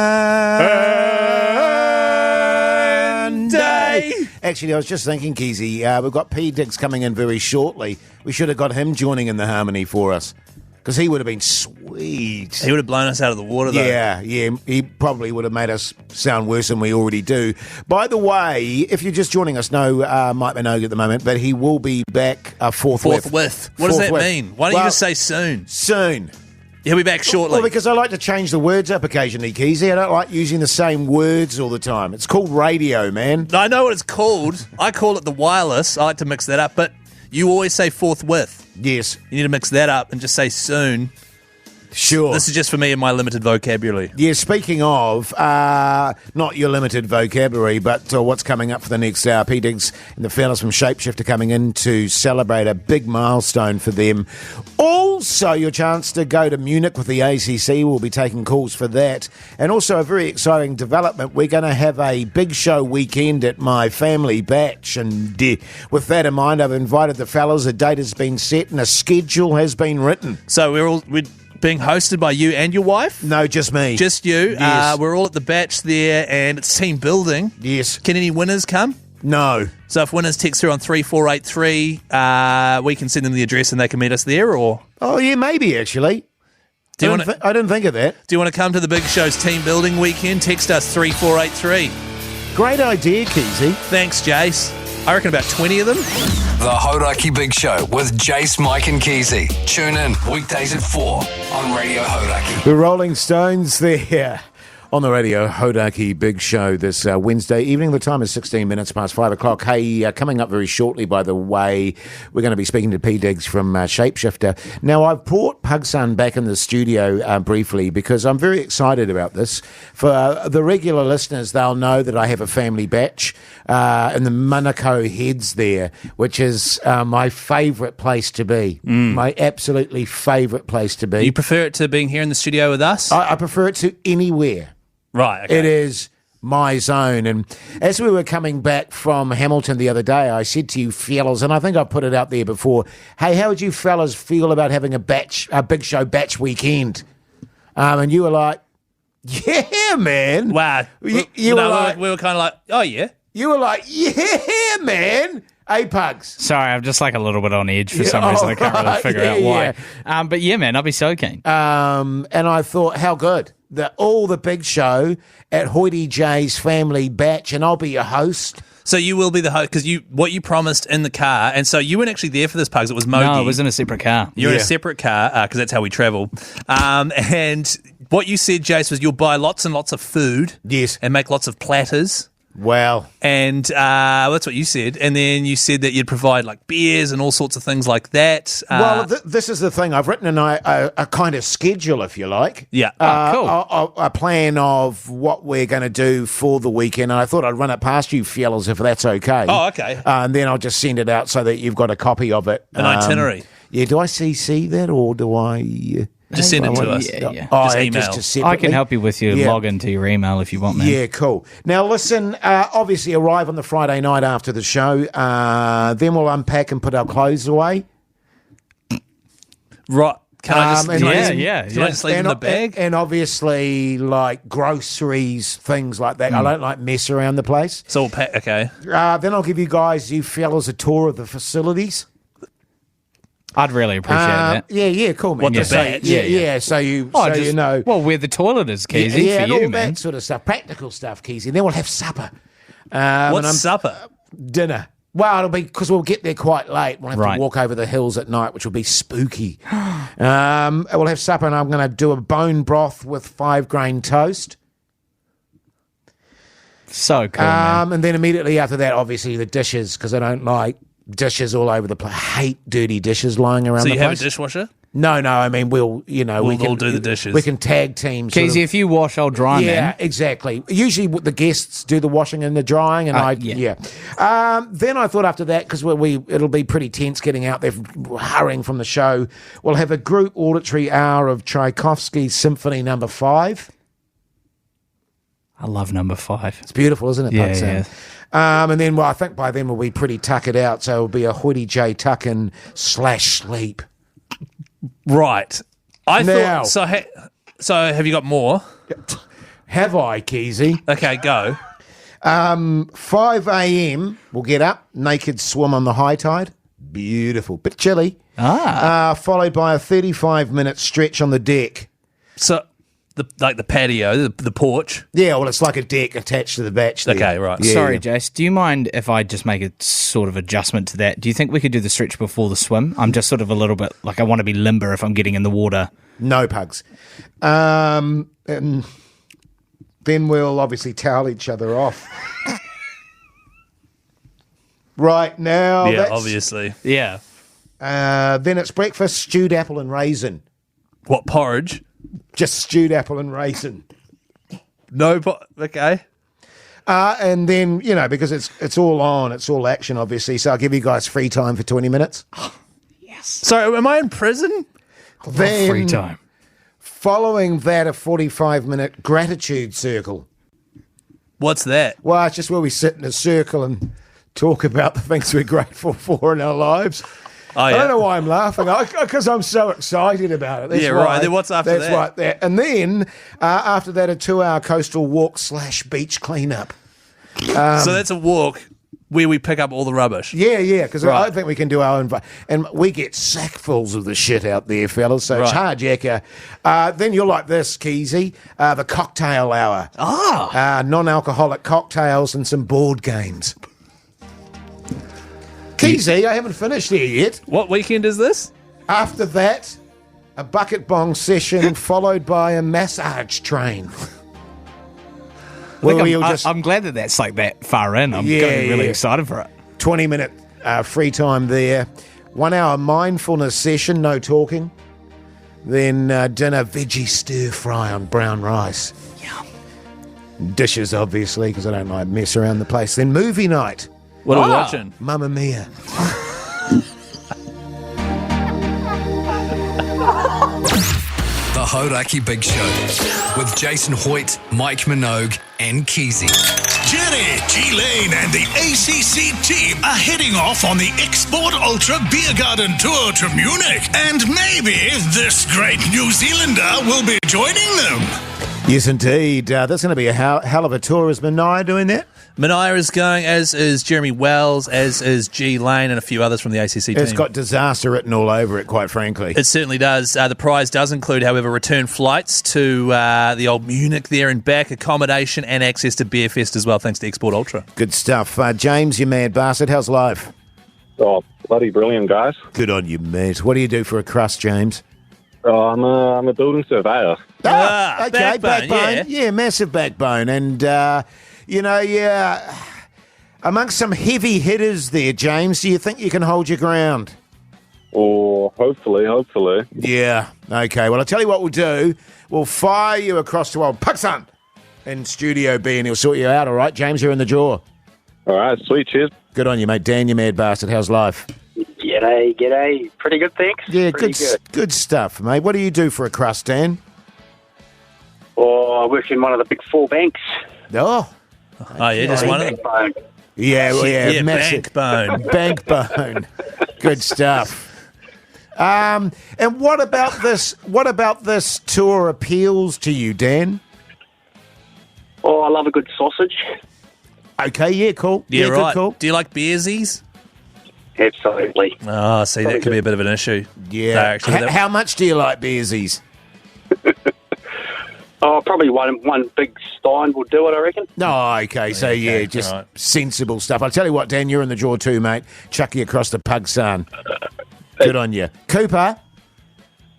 D: Day. Actually, I was just thinking, Keyzie, we've got Digsss coming in very shortly. We should have got him joining in the harmony for us, because he would have been sweet.
A: He would have blown us out of the water, though.
D: Yeah, he probably would have made us sound worse than we already do. By the way, if you're just joining us, no Mike Minogue at the moment, but he will be back forthwith.
A: Forthwith. What does that
D: Forthwith.
A: mean? Why don't
D: Well,
A: you just say soon?
D: soon?
A: He'll be back shortly.
D: Well, because I like to change the words up occasionally, Keyzie. I don't like using the same words all the time. It's called radio, man.
A: I know what it's called. I call it the wireless. I like to mix that up, but you always say forthwith.
D: Yes,
A: You need to mix that up and just say soon.
D: sure.
A: This is just for me and my limited vocabulary.
D: Yeah, speaking of, not your limited vocabulary, but what's coming up for the next hour. Digsss and the fellas from Shapeshifter coming in to celebrate a big milestone for them. Also, your chance to go to Munich with the ACC. We'll be taking calls for that. And also a very exciting development. We're going to have a big show weekend at my family batch. And with that in mind, I've invited the fellas. A date has been set and a schedule has been written.
A: So we're being hosted by you and your wife?
D: No, just me.
A: Just you.
D: Yes.
A: We're all at the batch there, and it's team building.
D: Yes.
A: Can any winners come?
D: No.
A: So if winners text through on 3483, we can send them the address and they can meet us there, or
D: Oh, yeah, maybe, actually.
A: Do you want to?
D: I didn't think of that.
A: Do you want to come to the Big Show's team building weekend? Text us 3483.
D: Great idea, Keyzie.
A: Thanks, Jase. I reckon about 20 of them.
C: The Hodaki Big Show with Jase, Mike and Keyzie. Tune in weekdays at 4 on Radio Hodaki.
D: The Rolling Stones there on the Radio Hodaki Big Show this Wednesday evening. The time is 16 minutes past 5 o'clock. Hey, coming up very shortly, by the way, we're going to be speaking to P. Digsss from Shapeshifter. Now, I've brought Pugson back in the studio briefly because I'm very excited about this. For the regular listeners, they'll know that I have a family batch in the Manukau Heads there, which is my favourite place to be. My absolutely favourite place to be.
A: You prefer it to being here in the studio with us?
D: I prefer it to anywhere.
A: Right, okay.
D: It is my zone. And as we were coming back from Hamilton the other day, I said to you fellas, and I think I put it out there before, hey, how would you fellas feel about having a Big Show batch weekend? And you were like, yeah, man.
A: Wow.
D: You were like,
A: we were kind of like, oh, yeah.
D: You were like, yeah, man. Hey, Pugs.
H: Sorry, I'm just like a little bit on edge for some reason. I can't really figure out why. But yeah, man, I'll be so keen.
D: And I thought, how good. All the Big Show at Hoity J's family batch, and I'll be your host.
A: So you will be the host because what you promised in the car, and so you weren't actually there for this, Pugs. It was Mogi.
H: No, it was in a separate car.
A: You're in a separate car because that's how we travel. And what you said, Jase, was you'll buy lots and lots of food.
D: Yes.
A: And make lots of platters.
D: Well.
A: And that's what you said. And then you said that you'd provide like beers and all sorts of things like that.
D: This is the thing. I've written a kind of schedule, if you like.
A: Yeah.
H: Cool.
D: A plan of what we're going to do for the weekend. And I thought I'd run it past you fellas if that's okay.
A: Oh, okay.
D: And then I'll just send it out so that you've got a copy of it.
A: An itinerary.
D: Yeah. Do I CC that or do I...
A: Just send it to us.
H: Yeah.
A: Just email.
D: Just
H: I can help you with your login to your email if you want, man.
D: Yeah, cool. Now, listen, obviously arrive on the Friday night after the show. Then we'll unpack and put our clothes away.
A: Right. Can I just leave
D: and,
A: them in the bag?
D: And obviously, like groceries, things like that. I don't like mess around the place.
A: So we'll pack, okay.
D: Then I'll give you fellas, a tour of the facilities.
H: I'd really appreciate that.
D: Yeah, cool, man.
A: What, the batch?
D: Yeah, so you know.
H: Well, where the toilet is, Keyzie,
D: yeah,
H: for
D: and
H: you,
D: all
H: man.
D: that sort of stuff. Practical stuff, Keyzie. Then we'll have supper.
A: What's supper?
D: Dinner. Well, it'll be because we'll get there quite late. We'll have
H: Right.
D: to walk over the hills at night, which will be spooky. We'll have supper, and I'm going to do a bone broth with 5-grain toast.
H: So cool, man.
D: And then immediately after that, obviously, the dishes, because I don't like dishes all over the place. I hate dirty dishes lying around
A: So
D: the
A: you
D: place.
A: have a dishwasher?
D: No, I mean, we can
A: all do the dishes.
D: We can tag team. sort
H: Keyzie,
D: of-
H: if you wash, I'll dry,
D: Yeah,
H: man.
D: exactly. Usually the guests do the washing and the drying, and Then I thought after that, because it'll be pretty tense getting out there, hurrying from the show, we'll have a group auditory hour of Tchaikovsky's Symphony No. 5.
H: I love number 5.
D: It's beautiful, isn't it?
H: Yeah,
D: Pugs?
H: yeah.
D: And then, I think by then we'll be pretty tuckered out, so it'll be a Hoity J tuck-in / sleep.
A: Right.
D: Now-
A: So have you got more?
D: Have I, Keyzie?
A: Okay, go.
D: 5 a.m. we'll get up, naked swim on the high tide. Beautiful. Bit chilly. Followed by a 35-minute stretch on the deck.
A: So the patio, the porch.
D: Yeah, well, it's like a deck attached to the batch there.
A: Okay, right.
D: Yeah.
H: Sorry, Jase, do you mind if I just make a sort of adjustment to that? Do you think we could do the stretch before the swim? I'm just sort of a little bit, like I want to be limber if I'm getting in the water.
D: No, Pugs. And then we'll obviously towel each other off. Right now.
A: Yeah,
D: that's-
A: obviously.
H: Yeah.
D: Then it's breakfast, stewed apple and raisin.
A: What, porridge?
D: Just stewed apple and raisin.
A: Okay.
D: And then, because it's all on, it's all action, obviously. So I'll give you guys free time for 20 minutes.
A: So am I in prison?
D: Then,
H: Free time.
D: following that, a 45-minute gratitude circle.
A: What's that?
D: Well, it's just where we sit in a circle and talk about the things we're grateful for in our lives.
A: Oh, yeah.
D: I don't know why I'm laughing, because I'm so excited about it. That's
A: Yeah,
D: why.
A: right. Then what's after
D: That's
A: that?
D: right. And then, after that, a 2-hour coastal walk / beach cleanup.
A: So that's a walk Where we pick up all the rubbish.
D: Yeah, because I
A: Right.
D: think we can do our own. And we get sackfuls of the shit out there, fellas, so it's
A: Right.
D: hard, then you're like this, Keyzie, the cocktail hour. Non-alcoholic cocktails and some board games. Keyzie, I haven't finished here yet.
A: What weekend is this?
D: After that, a bucket bong session followed by a massage train. Well,
H: I'm glad that that's like that far in. I'm getting really excited for it.
D: 20-minute free time there. 1 hour mindfulness session, no talking. Then dinner, veggie stir fry on brown rice.
H: Yum.
D: Dishes, obviously, because I don't like mess around the place. Then movie night.
A: What are we watching?
D: Mamma Mia.
C: The Hodaki Big Show with Jason Hoyt, Mike Minogue, and Keyzie.
E: Jenny, G-Lane and the ACC team are heading off on the Export Ultra Beer Garden Tour to Munich. And maybe this great New Zealander will be joining them.
D: Yes, indeed. That's going to be a hell of a tour. Is Mania doing that?
A: Mania is going, as is Jeremy Wells, as is G Lane and a few others from the ACC team.
D: It's got disaster written all over it, quite frankly.
A: It certainly does. The prize does include, however, return flights to the old Munich there and back, accommodation and access to Beer Fest as well, thanks to Export Ultra.
D: Good stuff. James, you mad bastard. How's life?
F: Oh, bloody brilliant, guys.
D: Good on you, mate. What do you do for a crust, James?
F: Oh, I'm a building surveyor.
D: Okay,
A: backbone,
D: yeah, massive backbone. And, amongst some heavy hitters there, James, do you think you can hold your ground?
F: Or hopefully.
D: Yeah, okay. Well, I'll tell you what we'll do. We'll fire you across to old Pugs in Studio B, and he'll sort you out, all right? James, you're in the draw.
F: All right, sweet, cheers.
D: Good on you, mate. Dan, you mad bastard. How's life?
I: G'day. Pretty good, thanks.
D: Yeah,
I: Pretty
D: good stuff, mate. What do you do for a crust, Dan?
I: I work in one of the big 4 banks.
D: Oh,
A: Yeah, just one of them.
I: Backbone.
D: yeah, massive.
A: Bankbone.
D: Good stuff. And what about this? What about this tour appeals to you, Dan?
I: I love a good sausage.
D: Okay, yeah, cool.
A: Yeah, right.
D: Good, cool.
A: Do you like beersies?
I: Absolutely.
A: Oh, see, that could be a bit of an issue.
D: Yeah.
A: No, actually,
D: How much do you like beersies?
I: Probably one big stein will do it, I reckon.
D: No, okay. So, yeah, just
A: right.
D: sensible stuff. I'll tell you what, Dan, you're in the draw too, mate. Chuck you across the pug, son. Good on you. Cooper.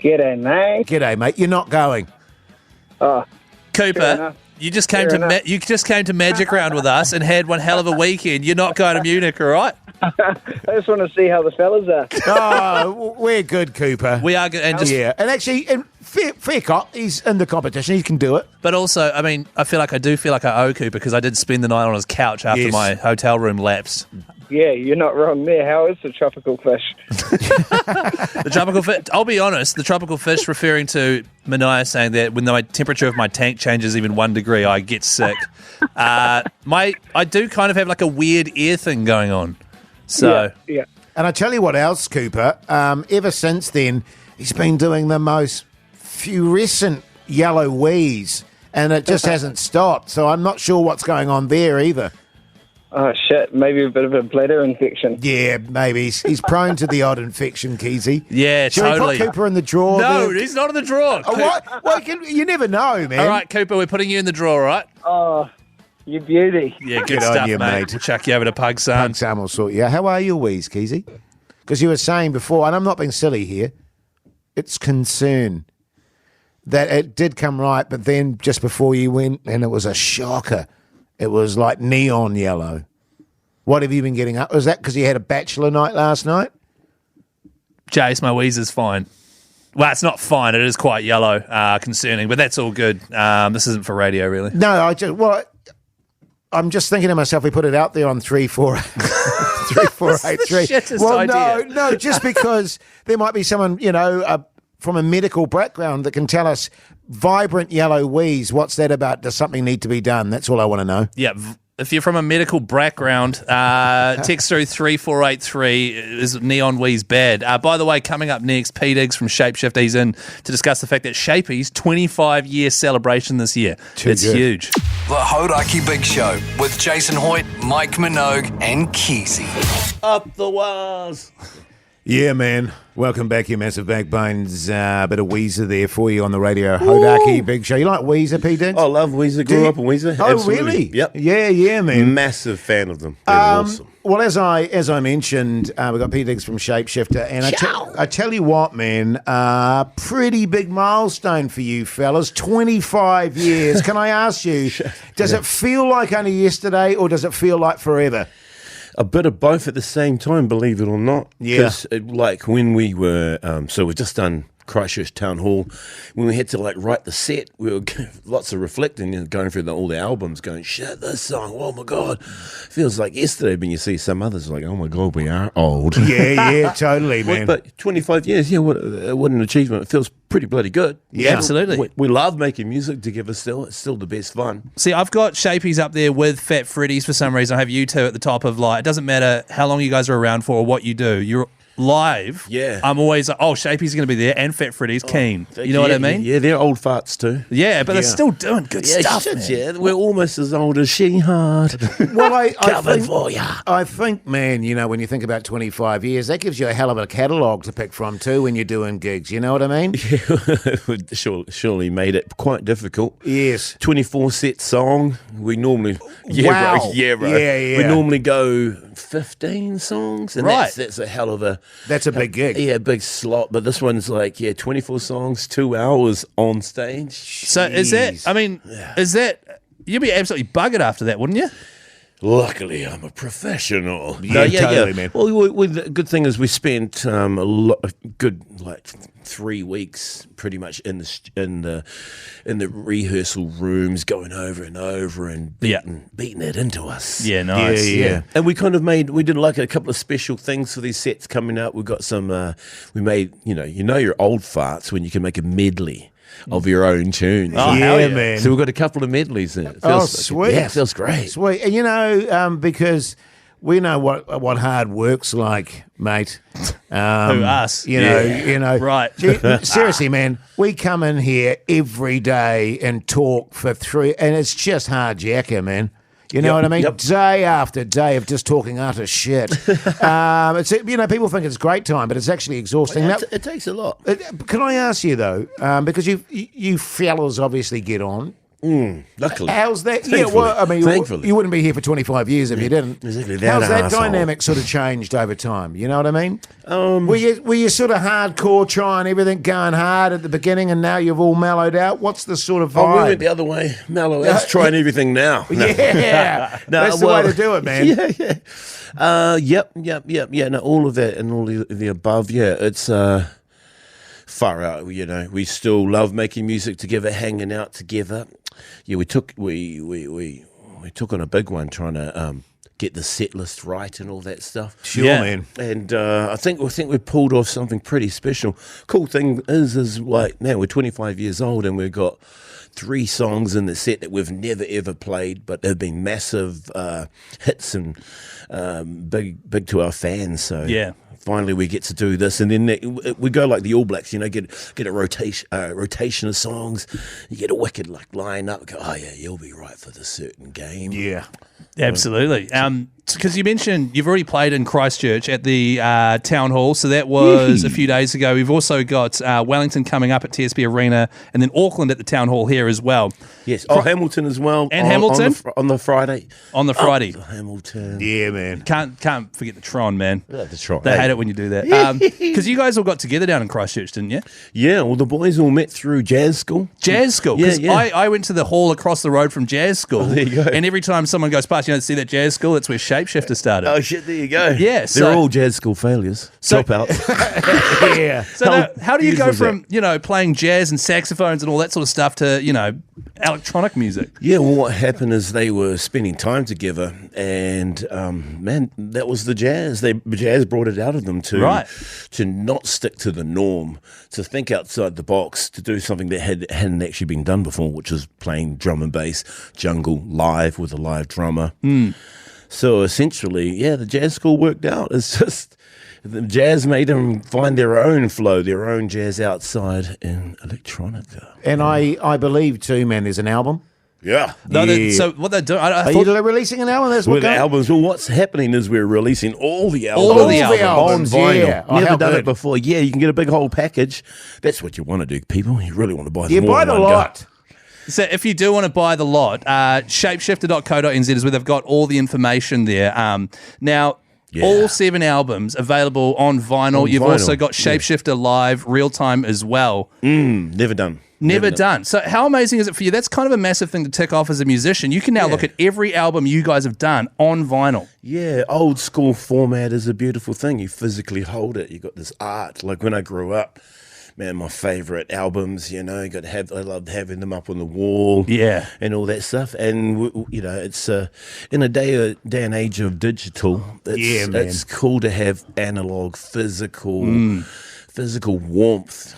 J: G'day, mate.
D: G'day, mate. You're not going.
J: Oh,
A: Cooper, you just came to Magic Round with us and had one hell of a weekend. You're not going to Munich, all right?
J: I just want to see how the fellas are.
D: Oh, we're good, Cooper.
A: We are good. And
D: actually, fair cop. He's in the competition. He can do it.
A: But also, I mean, I feel like I owe Cooper because I did spend the night on his couch after my hotel room lapsed.
J: Yeah, you're not wrong there. How is the tropical fish?
A: The tropical fish, I'll be honest, the tropical fish referring to Mania saying that when the temperature of my tank changes even 1 degree, I get sick. I do kind of have like a weird ear thing going on. So,
J: yeah.
D: And I tell you what else, Cooper, ever since then, he's been doing the most fluorescent yellow wheeze, and it just hasn't stopped. So I'm not sure what's going on there either.
J: Oh, shit. Maybe a bit of a bladder infection.
D: Yeah, maybe. He's prone to the odd infection, Keyzie.
A: Yeah,
D: Should
A: totally.
D: we put Cooper in the drawer?
A: No,
D: there?
A: he's not in the drawer.
D: Oh, what? Well, you never know, man.
A: All right, Cooper, we're putting you in the drawer, all right?
J: Oh, you beauty.
A: Yeah, good
D: Good on
A: stuff,
D: you,
A: mate.
D: mate.
A: We'll chuck you over to Pug Son.
D: Pug Sam will sort you out. How are your wheeze, Keyzie? Because you were saying before, and I'm not being silly here, it's concern that it did come right, but then just before you went, and it was a shocker. It was like neon yellow. What have you been getting up? Was that because you had a bachelor night last night?
A: Jase, my wheeze is fine. Well, it's not fine. It is quite yellow, concerning, but that's all good. This isn't for radio, really.
D: No, I'm just thinking to myself, we put it out there on 3483. Well,
A: idea.
D: no, just because there might be someone, from a medical background that can tell us vibrant yellow wheeze. What's that about? Does something need to be done? That's all I want to know.
A: Yeah, If you're from a medical background, text through 3483. Is neon wheeze bad? By the way, coming up next, P. Digsss from Shapeshift. He's in to discuss the fact that Shapeys 25-year celebration this year. It's huge.
C: The Hodaki Big Show with Jason Hoyt, Mike Minogue, and Keyzie.
K: Up the walls.
D: Yeah, man. Welcome back, you massive backbones. A bit of Weezer there for you on the radio. Hodaki Big Show. You like Weezer, P. Digsss?
K: I love Weezer. Grew up on Weezer.
D: Oh,
K: Absolutely.
D: really?
K: Yep.
D: Yeah, man.
K: Massive fan of them. They're awesome.
D: Well, as I mentioned, we've got P. Digsss from Shapeshifter, and I tell you what, man, pretty big milestone for you fellas. 25 years. Can I ask you, does it feel like only yesterday, or does it feel like forever?
K: A bit of both at the same time, believe it or not.
D: Yeah.
K: 'Cause, like when we were, so we've just done Christchurch Town Hall. When we had to like write the set, we were lots of reflecting and going through all the albums, going, shit, this song, oh my God. Feels like yesterday when you see some others like, oh my God, we are old.
D: Yeah, totally, man.
K: But 25 years, what an achievement. It feels pretty bloody good.
A: Yeah, absolutely.
K: We love making music together still. It's still the best fun.
A: See, I've got Shapeys up there with Fat Freddy's for some reason. I have you two at the top of it doesn't matter how long you guys are around for or what you do. You're live.
K: Yeah.
A: I'm always like, Shapey's going to be there and Fat Freddy's keen. You know what I mean?
K: Yeah, they're old farts too.
A: Yeah, but they're still doing good stuff.
K: Shit,
A: man.
K: yeah, we're almost as old as She Hard.
D: Well, I
K: Covered for ya.
D: I think, man, when you think about 25 years, that gives you a hell of a catalogue to pick from too when you're doing gigs. You know what I mean?
K: Surely made it quite difficult.
D: Yes.
K: 24 set song. We normally
D: Wow.
K: bro.
D: Yeah.
K: We normally go 15 songs, and
A: Right.
K: that's a hell of a
D: That's a big gig.
K: Yeah, big slot. But this one's like 24 songs, 2 hours on stage.
A: So is that, you'd be absolutely buggered after that, wouldn't you?
K: Luckily, I'm a professional.
D: Yeah, totally, man.
K: Well, the good thing is we spent a good 3 weeks pretty much in the rehearsal rooms, going over and over and beating it into us.
A: Yeah, nice.
K: Yeah. And we kind of we did like a couple of special things for these sets coming up. We got some. We made your old farts when you can make a medley of your own tunes.
A: Oh, hell yeah,
D: man.
K: So we've got a couple of medleys in it.
D: Sweet.
K: Yeah, it feels great.
D: Sweet. And because we know what hard work's like, mate.
A: Who, us? Right.
D: Seriously, man, we come in here every day and talk for 3, and it's just hard jacker, man. You know what I mean?
K: Yep.
D: Day after day of just talking utter shit. It's people think it's great time, but it's actually exhausting.
K: Yeah, it takes a lot.
D: Can I ask you though, because you fellas obviously get on.
K: Luckily.
D: How's that?
K: Thankfully.
D: Yeah, well, I mean,
K: Thankfully.
D: you wouldn't be here for 25 years if you didn't.
K: Exactly.
D: How's that
K: asshole.
D: dynamic sort of changed over time? You know what I mean? Were you sort of hardcore, trying everything, going hard at the beginning, and now you've all mellowed out? What's the sort of vibe?
K: Oh, we went the other way. Mellow. Let's trying everything now. No.
D: Yeah, that's the way to do it, man.
K: Yeah. Yep. Yeah. No, all of that and all the above. Yeah, it's far out. We still love making music together, hanging out together. Yeah, we took on a big one trying to get the set list right and all that stuff.
D: Sure, man.
K: And I think we pulled off something pretty special. Cool thing is like now we're 25 years old and we've got 3 songs in the set that we've never ever played, but they've been massive hits and big to our fans. So
A: yeah.
K: Finally, we get to do this, and then we go like the All Blacks, get a rotation of songs. You get a wicked line up. Go, oh yeah, you'll be right for the certain game.
D: Yeah,
A: absolutely. Because you mentioned you've already played in Christchurch at the Town Hall, so that was a few days ago. We've also got Wellington coming up at TSB Arena, and then Auckland at the Town Hall here as well.
K: Yes, Hamilton as well.
A: And Hamilton
K: on the Friday.
A: On the Friday,
K: Hamilton.
D: Yeah, man.
A: Can't forget the Tron, man.
K: Yeah, the Tron.
A: They hate it when you do that. Because you guys all got together down in Christchurch, didn't you?
K: Yeah, well, the boys all met through jazz school.
A: Jazz school. Because
K: Yeah.
A: I went to the hall across the road from jazz school.
K: There you go.
A: And every time someone goes past, see that jazz school? That's where Shapeshifter started.
K: Oh shit! There you go.
A: Yeah,
K: they're
A: so-
K: all jazz school failures. Dropouts.
D: Yeah.
A: So how do you go
D: useless
A: from, playing jazz and saxophones and all that sort of stuff to, electronic music?
K: Yeah, well, what happened is they were spending time together, and man, that was the jazz. Jazz brought it out of them to not stick to the norm, to think outside the box, to do something that hadn't actually been done before, which was playing drum and bass, jungle live with a live drummer. So essentially, yeah, the jazz school worked out. It's just the jazz made them find their own flow, their own jazz outside in electronica.
D: And I believe too, man, there's an album.
K: Yeah.
A: No,
D: Yeah.
A: so what they're doing, I
D: Are
A: thought,
D: you releasing an album? That's what
K: With the
D: goes-
K: albums, well, what's happening is we're releasing all the albums.
A: All the albums,
K: on vinyl.
D: yeah. Oh,
K: Never
D: how
K: done
D: good.
K: it before. Yeah, you can get a big whole package. That's what you want to do, people. You really want to buy them
D: You
K: all
D: buy
K: in
D: the
K: one go.
D: lot.
A: so if you do want to buy the lot, shapeshifter.co.nz is where they've got all the information there. Now,
K: Yeah.
A: all 7 albums available on vinyl.
K: On
A: You've
K: vinyl,
A: also got Shapeshifter Live, real time as well.
K: Never done.
A: Never done. So how amazing is it for you? That's kind of a massive thing to tick off as a musician. You can now look at every album you guys have done on vinyl.
K: Yeah, old school format is a beautiful thing. You physically hold it. You got this art. Like when I grew up, man, my favorite albums, I loved having them up on the wall,
A: Yeah.
K: and all that stuff. And it's in a day and age of digital.
D: Yeah, man.
K: It's cool to have analog, physical warmth.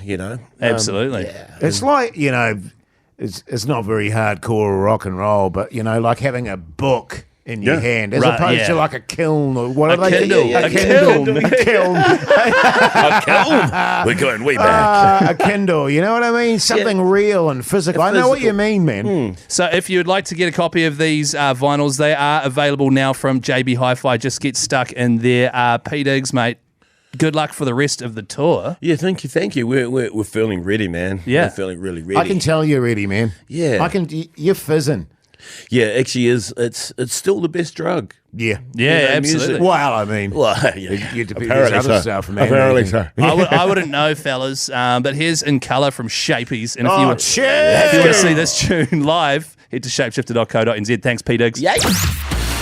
A: Absolutely.
D: It's like, it's not very hardcore rock and roll, but, like having a book in your hand as
A: Right,
D: opposed
A: yeah.
D: to like a kiln or what are they?
A: Kindle.
D: A
A: A
D: Kindle.
A: kiln.
D: A kiln.
K: We're going way back.
D: A Kindle, you know what I mean? Something real and physical. I know what you mean, man.
A: So if you'd like to get a copy of these vinyls, they are available now from JB Hi-Fi. Just get stuck in there. P. Diggs, mate, good luck for the rest of the tour.
K: Yeah, thank you. We're feeling ready, man.
A: Yeah.
K: We're feeling really ready.
D: I can tell you're ready, man.
K: Yeah.
D: You're fizzing.
K: Yeah, actually is. It's still the best drug.
D: Yeah.
A: Yeah, absolutely.
K: music.
D: Well, I mean,
K: Well, yeah.
D: you depend
K: Apparently
D: on other
K: so.
D: stuff, man.
K: Apparently so.
A: I wouldn't know, fellas, but here's In Colour from Shapeys. And if you want to see this tune live, head to shapeshifter.co.nz. Thanks, P. Diggs.
K: Yay.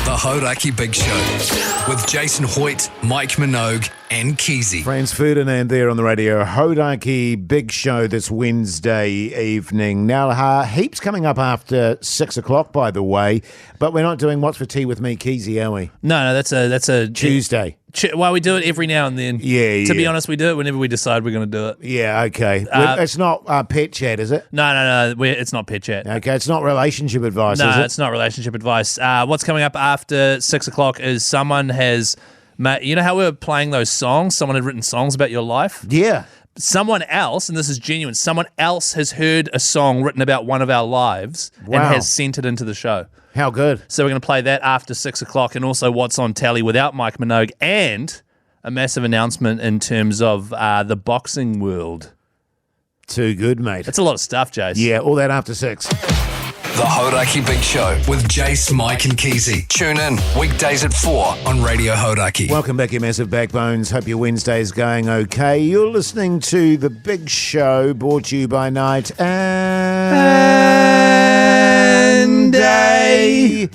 C: The Hodaki Big Show with Jason Hoyt, Mike Minogue, and Keyzie.
D: Franz Ferdinand there on the radio. Hodaki Big Show this Wednesday evening. Now, heaps coming up after 6 o'clock, by the way, but we're not doing What's for Tea with me, Keyzie, are we?
A: No, that's a
D: Tuesday.
A: Well, we do it every now and then.
D: Yeah,
A: To be
D: yeah.
A: honest, we do it whenever we decide we're going to do it.
D: Yeah, okay. It's not pet chat, is it?
A: No. It's not pet chat.
D: Okay, it's not relationship advice, is
A: No,
D: it?
A: it's not relationship advice. What's coming up after 6 o'clock is someone has, you know how we were playing those songs? Someone had written songs about your life?
D: Yeah.
A: Someone else, and this is genuine, someone else has heard a song written about one of our lives and
D: Wow.
A: has sent it into the show.
D: How good.
A: So we're going to play that after 6 o'clock, and also What's on Tally without Mike Minogue, and a massive announcement in terms of the boxing world.
D: Too good, mate.
A: That's a lot of stuff, Jase.
D: Yeah, all that after 6.
C: The Hodaki Big Show with Jase, Mike, and Keyzie. Tune in weekdays at 4 on Radio Hodaki.
D: Welcome back, you massive backbones. Hope your Wednesday's going okay. You're listening to The Big Show, brought to you by Night and Day.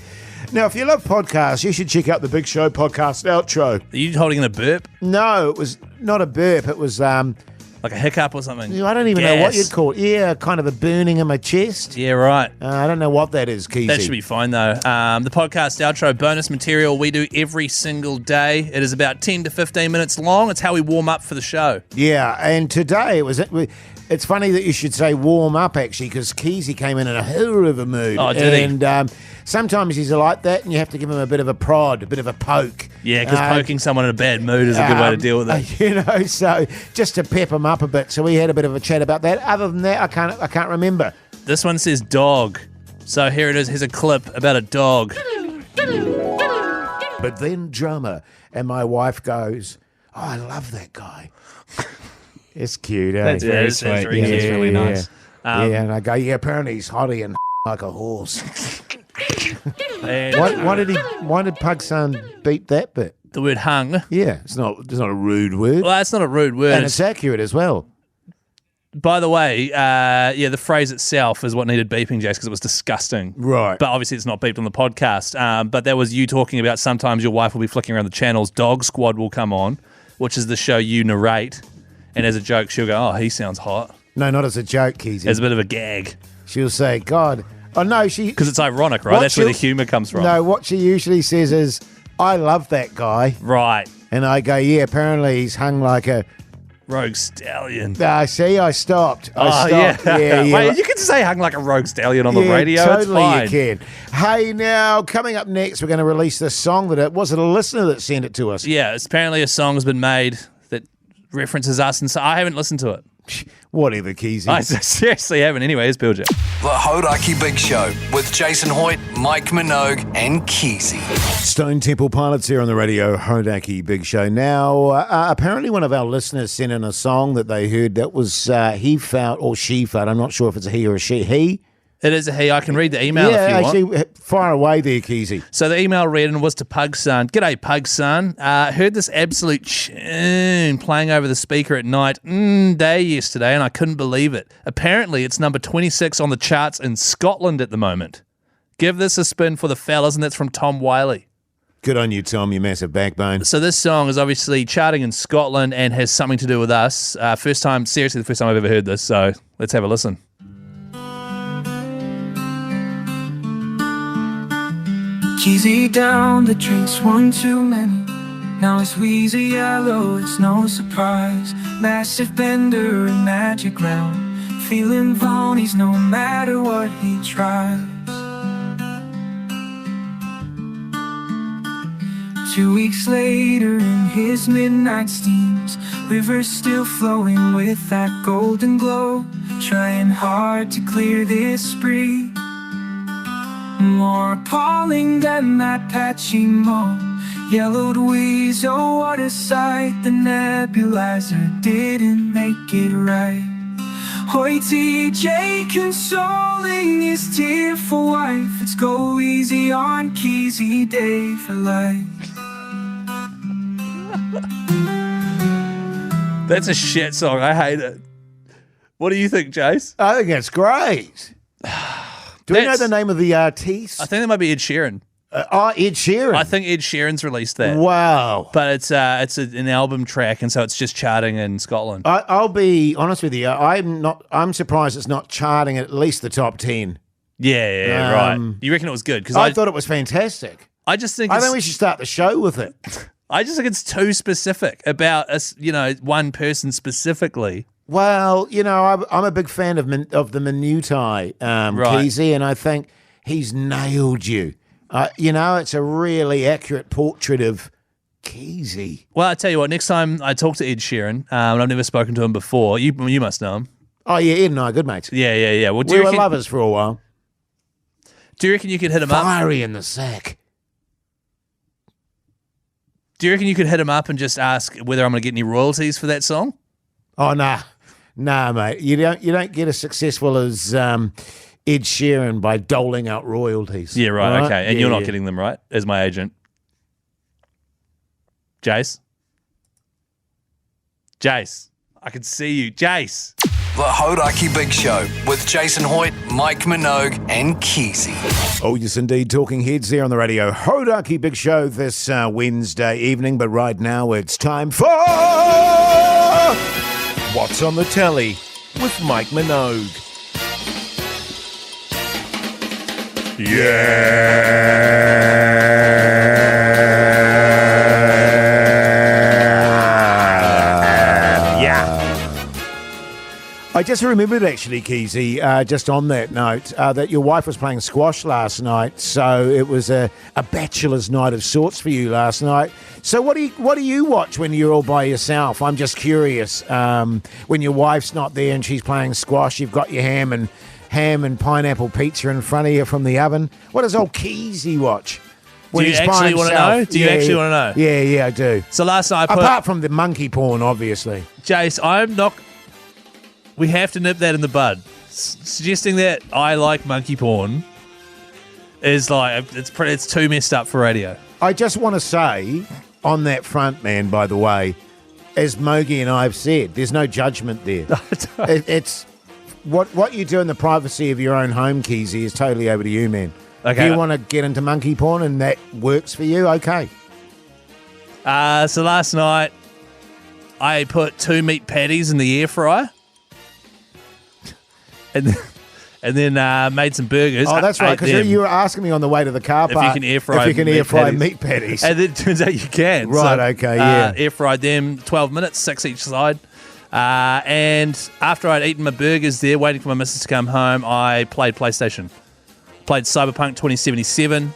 D: Now, if you love podcasts, you should check out The Big Show podcast outro.
A: Are you holding in a burp?
D: No, it was not a burp. It was,
A: Like a hiccup or something?
D: I don't even know what
A: Gas.
D: you'd call it. Yeah, kind of a burning in my chest.
A: Yeah, right.
D: I don't know what that is, Keyzie.
A: That should be fine, though. The podcast outro bonus material we do every single day. It is about 10 to 15 minutes long. It's how we warm up for the show.
D: Yeah, and today it's funny that you should say warm up, actually, because Keyzie came in a hell of a mood.
A: Oh, did he?
D: And sometimes he's like that, and you have to give him a bit of a prod, a bit of a poke.
A: Yeah, because poking someone in a bad mood is a good way to deal with it.
D: So just to pep him up a bit. So we had a bit of a chat about that. Other than that, I can't remember.
A: This one says dog. So here it is. Here's a clip about a dog.
D: But then drummer, and my wife goes, "Oh, I love that guy." It's cute, eh?
H: That's very
A: it's
H: sweet.
A: very
H: Yeah,
A: cute.
H: it's really nice.
D: Yeah, and I go, yeah, apparently he's hotty and like a horse.
A: And
D: Why did Pug's son beat that bit?
A: the word hung.
D: Yeah, it's not a rude word.
A: Well, that's not a rude word.
D: And it's accurate as well.
A: By the way, the phrase itself is what needed beeping, Jase, because it was disgusting.
D: Right.
A: But obviously it's not beeped on the podcast. But that was you talking about sometimes your wife will be flicking around the channels, Dog Squad will come on, which is the show you narrate, and as a joke she'll go, oh, he sounds hot.
D: No, not as a joke, Keyzie.
A: As a bit of a gag.
D: She'll say, God. Oh, no, she...
A: Because it's ironic, right? That's where the humour comes from.
D: No, what she usually says is, I love that guy.
A: Right.
D: And I go, yeah, apparently he's hung like a...
A: rogue stallion.
D: See, I stopped.
A: Yeah.
D: Yeah.
A: Wait, you can say hung like a rogue stallion on the radio.
D: Totally,
A: it's fine.
D: you can. Hey, now, coming up next, we're going to release this song that was it a listener that sent it to us?
A: Yeah, it's apparently a song has been made that references us, and so I haven't listened to it.
D: Whatever, Keyzie.
A: I seriously haven't. Anyway, here's Bill J.
C: The Hodaki Big Show with Jason Hoyt, Mike Minogue, and Keyzie.
D: Stone Temple Pilots here on the radio, Hodaki Big Show. Now, apparently one of our listeners sent in a song that they heard that was he felt or she felt. I'm not sure if it's a he or a she. He?
A: It is a he. I can read the email if you want.
D: Yeah, actually, fire away there, Keyzie.
A: So the email read and was to Pugs son. G'day, Pugs son. Heard this absolute tune playing over the speaker at night day yesterday, and I couldn't believe it. Apparently, it's number 26 on the charts in Scotland at the moment. Give this a spin for the fellas, and that's from Tom Wiley.
D: Good on you, Tom, you massive backbone.
A: So this song is obviously charting in Scotland and has something to do with us. The first time I've ever heard this, so let's have a listen.
L: Keyzie down, the drink's one too many. Now it's wheezy yellow, it's no surprise. Massive bender and magic round. Feeling phonies no matter what he tries. 2 weeks later in his midnight steams, rivers still flowing with that golden glow. Trying hard to clear this spree. More appalling than that patchy mold. Yellowed wheeze, oh what a sight. The nebulizer didn't make it right. Hoity J consoling his tearful wife. It's go easy on Keyzie Day for life.
A: That's a shit song. I hate it. What do you think, Jase?
D: I think it's great. Do we know the name of the artiste?
A: I think that might be Ed Sheeran.
D: Ed Sheeran.
A: I think Ed Sheeran's released that.
D: Wow.
A: But it's an album track, and so it's just charting in Scotland.
D: I'll be honest with you. I'm surprised it's not charting at least the top 10.
A: Yeah, right. You reckon it was good? Because
D: I thought it was fantastic.
A: I think
D: we should start the show with it.
A: I just think it's too specific about us, one person specifically.
D: Well, I'm a big fan of the minutiae, Keyzie, and I think he's nailed you. It's a really accurate portrait of Keyzie.
A: Well, I tell you what, next time I talk to Ed Sheeran, and I've never spoken to him before, you must know him.
D: Oh, yeah, Ed and I are good mates.
A: Yeah. Well,
D: we were lovers for a while.
A: Do you reckon you could hit him up?
D: Fiery in the sack.
A: Do you reckon you could hit him up and just ask whether I'm going to get any royalties for that song?
D: Oh, nah, mate. You don't get as successful as Ed Sheeran by doling out royalties.
A: Yeah, right. Okay, and you're not getting them, right? As my agent, Jase, I can see you, Jase.
C: The Hodaki Big Show with Jason Hoyt, Mike Minogue, and Keyzie.
D: Oh, yes, indeed. Talking heads here on the radio. Hodaki Big Show this Wednesday evening. But right now it's time for What's on the Telly with Mike Minogue. I just remembered, actually, Keyzie, just on that note, that your wife was playing squash last night, so it was a bachelor's night of sorts for you last night. So what do you watch when you're all by yourself? I'm just curious. When your wife's not there and she's playing squash, you've got your ham and pineapple pizza in front of you from the oven. What does old Keyzie watch?
A: Do you actually want to know? Do you actually want to know?
D: Yeah, I do.
A: So last night,
D: apart from the monkey porn, obviously.
A: Jase, I'm not. We have to nip that in the bud. Suggesting that I like monkey porn is like it's too messed up for radio.
D: I just want to say on that front, man. By the way, as Mogi and I have said, there's no judgment there. It's what you do in the privacy of your own home, Keyzie, is totally over to you, man.
A: Okay.
D: If you want to get into monkey porn and that works for you, okay.
A: So last night, I put 2 meat patties in the air fryer. And then made some burgers.
D: Oh, that's right, because you were asking me on the way to the car park
A: if you can air fry
D: meat patties.
A: And then it turns out you can.
D: Right, okay, yeah.
A: Air fried them, 12 minutes, 6 each side. And after I'd eaten my burgers there, waiting for my missus to come home, I played PlayStation. Played Cyberpunk 2077,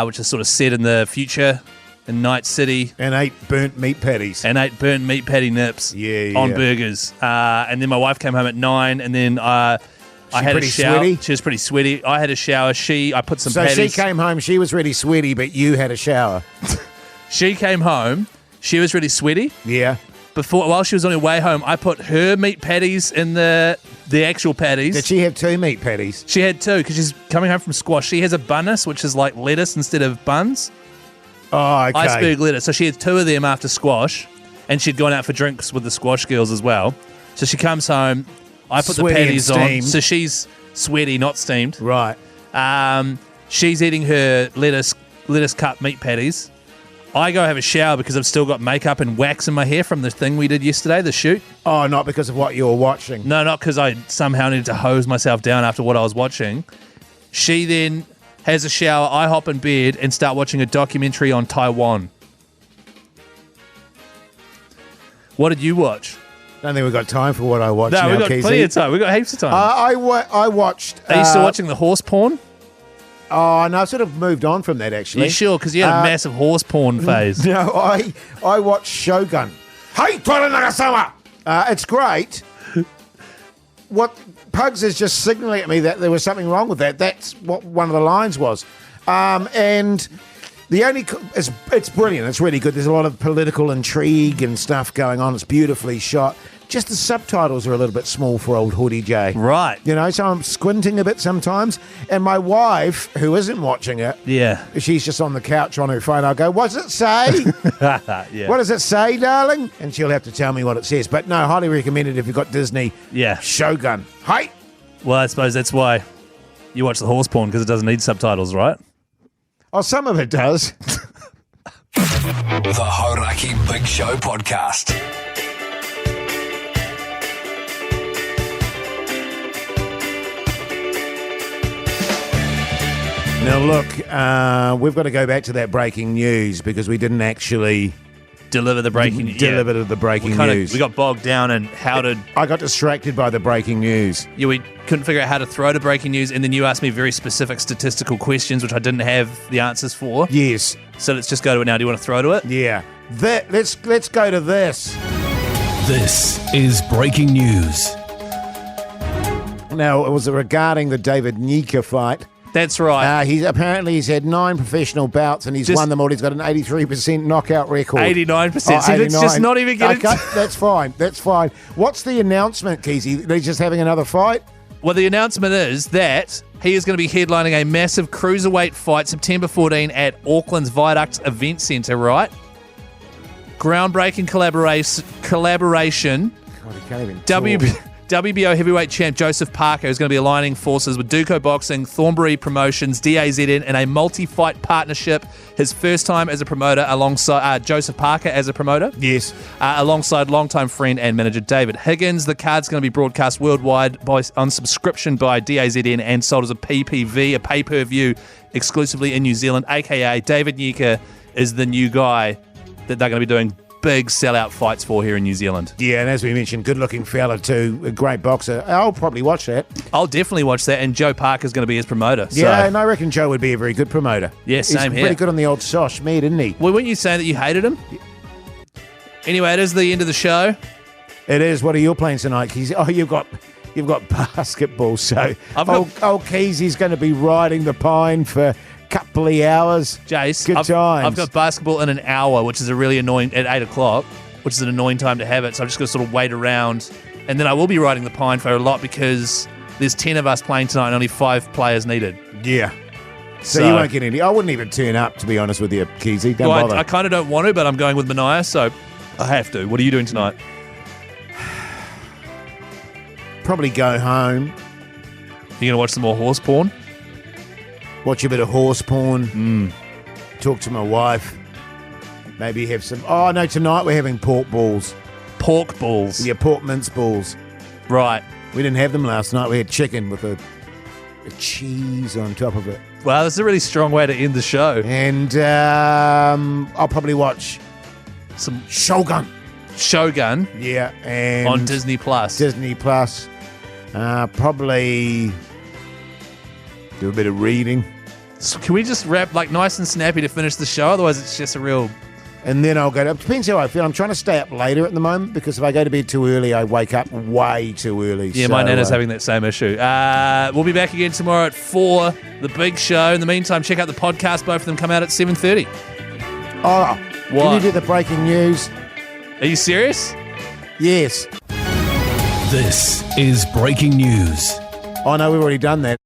A: which is sort of set in the future in Night City.
D: And ate burnt meat patties.
A: And ate burnt meat patty nips on burgers. And then my wife came home at 9, and then I had a shower.
D: Sweaty?
A: She was pretty sweaty. I had a shower. I put some patties.
D: So she came home, she was really sweaty, but you had a shower.
A: She came home, she was really sweaty.
D: Yeah.
A: While she was on her way home, I put her meat patties in the actual patties.
D: Did she have 2 meat patties?
A: She had 2 because she's coming home from squash. She has a bunnis, which is like lettuce instead of buns.
D: Oh, okay.
A: Iceberg lettuce. So she had 2 of them after squash, and she'd gone out for drinks with the squash girls as well. So she comes home. I put
D: Sweaty
A: the patties
D: and
A: on.
D: steamed.
A: So she's sweaty, not steamed.
D: Right.
A: She's eating her lettuce cut meat patties. I go have a shower because I've still got makeup and wax in my hair from the thing we did yesterday, the shoot.
D: Oh, not because of what you were watching.
A: No, not because I somehow needed to hose myself down after what I was watching. She then has a shower, I hop in bed and start watching a documentary on Taiwan. What did you watch?
D: I don't think we've got time for what I watched.
A: No,
D: we've
A: got plenty of time. We've got heaps of time.
D: I watched...
A: Are you still watching the horse porn?
D: Oh, no, I've sort of moved on from that, actually.
A: You sure? Because you had a massive horse porn phase.
D: No, I watched Shogun. Hey, Tora Nagasama! It's great. What Pugs is just signaling at me that there was something wrong with that. That's what one of the lines was. And the only... It's brilliant. It's really good. There's a lot of political intrigue and stuff going on. It's beautifully shot. Just the subtitles are a little bit small for old Hoodie J.
A: Right.
D: You know, so I'm squinting a bit sometimes. And my wife, who isn't watching it, she's just on the couch on her phone. I'll go, what's it say?
A: Yeah.
D: What does it say, darling? And she'll have to tell me what it says. But no, highly recommended if you've got Disney.
A: Yeah.
D: Shogun. Hey!
A: Well, I suppose that's why you watch the horse porn, because it doesn't need subtitles, right?
D: Oh, some of it does.
C: The Hauraki Big Show Podcast.
D: Now, look, we've got to go back to that breaking news because we didn't actually
A: deliver the breaking news. We got bogged down in how to...
D: I got distracted by the breaking news.
A: Yeah, we couldn't figure out how to throw to breaking news, and then you asked me very specific statistical questions, which I didn't have the answers for.
D: Yes.
A: So let's just go to it now. Do you want to throw to it?
D: Yeah. Let's go to this.
C: This is breaking news.
D: Now, it was regarding the David Nika fight.
A: That's right.
D: He's had 9 professional bouts and he's won them all. He's got an 83% knockout record.
A: 89%.
D: Oh,
A: See, let's just not even get
D: okay, that's fine. That's fine. What's the announcement, Keyzie? He's just having another fight?
A: Well, the announcement is that he is going to be headlining a massive cruiserweight fight September 14 at Auckland's Viaduct Event Centre, right? Groundbreaking collaboration.
D: God, he can't even talk.
A: WBO heavyweight champ Joseph Parker is going to be aligning forces with Duco Boxing, Thornbury Promotions, DAZN in a multi-fight partnership. His first time as a promoter alongside Joseph Parker as a promoter.
D: Yes.
A: Alongside longtime friend and manager David Higgins. The card's going to be broadcast worldwide on subscription by DAZN and sold as a PPV, a pay-per-view exclusively in New Zealand, a.k.a. David Nika is the new guy that they're going to be doing big sellout fights for here in New Zealand.
D: Yeah, and as we mentioned, good-looking fella too, a great boxer. I'll probably watch that.
A: I'll definitely watch that, and Joe Parker's going to be his promoter.
D: Yeah, and I reckon Joe would be a very good promoter.
A: Yeah, same
D: He's
A: here.
D: pretty good on the old sosh meat, isn't he?
A: Well, weren't you saying that you hated him? Anyway, it is the end of the show.
D: It is. What are your plans tonight, Keyzie? Oh, you've got basketball, so old Keysie's going to be riding the pine for... couple of hours.
A: Jase,
D: good times.
A: I've got basketball in an hour, which is a really annoying, at 8 o'clock, which is an annoying time to have it. So I'm just going to sort of wait around. And then I will be riding the pine for a lot because there's 10 of us playing tonight and only 5 players needed.
D: Yeah. So you won't get any. I wouldn't even turn up, to be honest with you, Keyzie. Don't bother.
A: I kind of don't want to, but I'm going with Mania, so I have to. What are you doing tonight?
D: Probably go home,
A: You going to watch some more horse porn?
D: watch a bit of horse porn, talk to my wife, maybe have some... Oh, no, tonight we're having pork balls.
A: Pork balls?
D: Yeah, pork mince balls.
A: Right.
D: We didn't have them last night. We had chicken with a cheese on top of it.
A: Wow, that's a really strong way to end the show.
D: And I'll probably watch
A: Some
D: Shogun.
A: Shogun
D: Yeah, and...
A: on Disney Plus.
D: Disney Plus. Probably do a bit of reading.
A: So can we just wrap like nice and snappy to finish the show? Otherwise, it's just a real...
D: And then I'll go to... It depends how I feel. I'm trying to stay up later at the moment because if I go to bed too early, I wake up way too early.
A: Yeah, my nana's having that same issue. We'll be back again tomorrow at 4, the big show. In the meantime, check out the podcast. Both of them come out at 7:30.
D: Oh, can
A: What?
D: you do the breaking news?
A: Are you serious?
D: Yes.
C: This is breaking news.
D: Oh, no, we've already done that.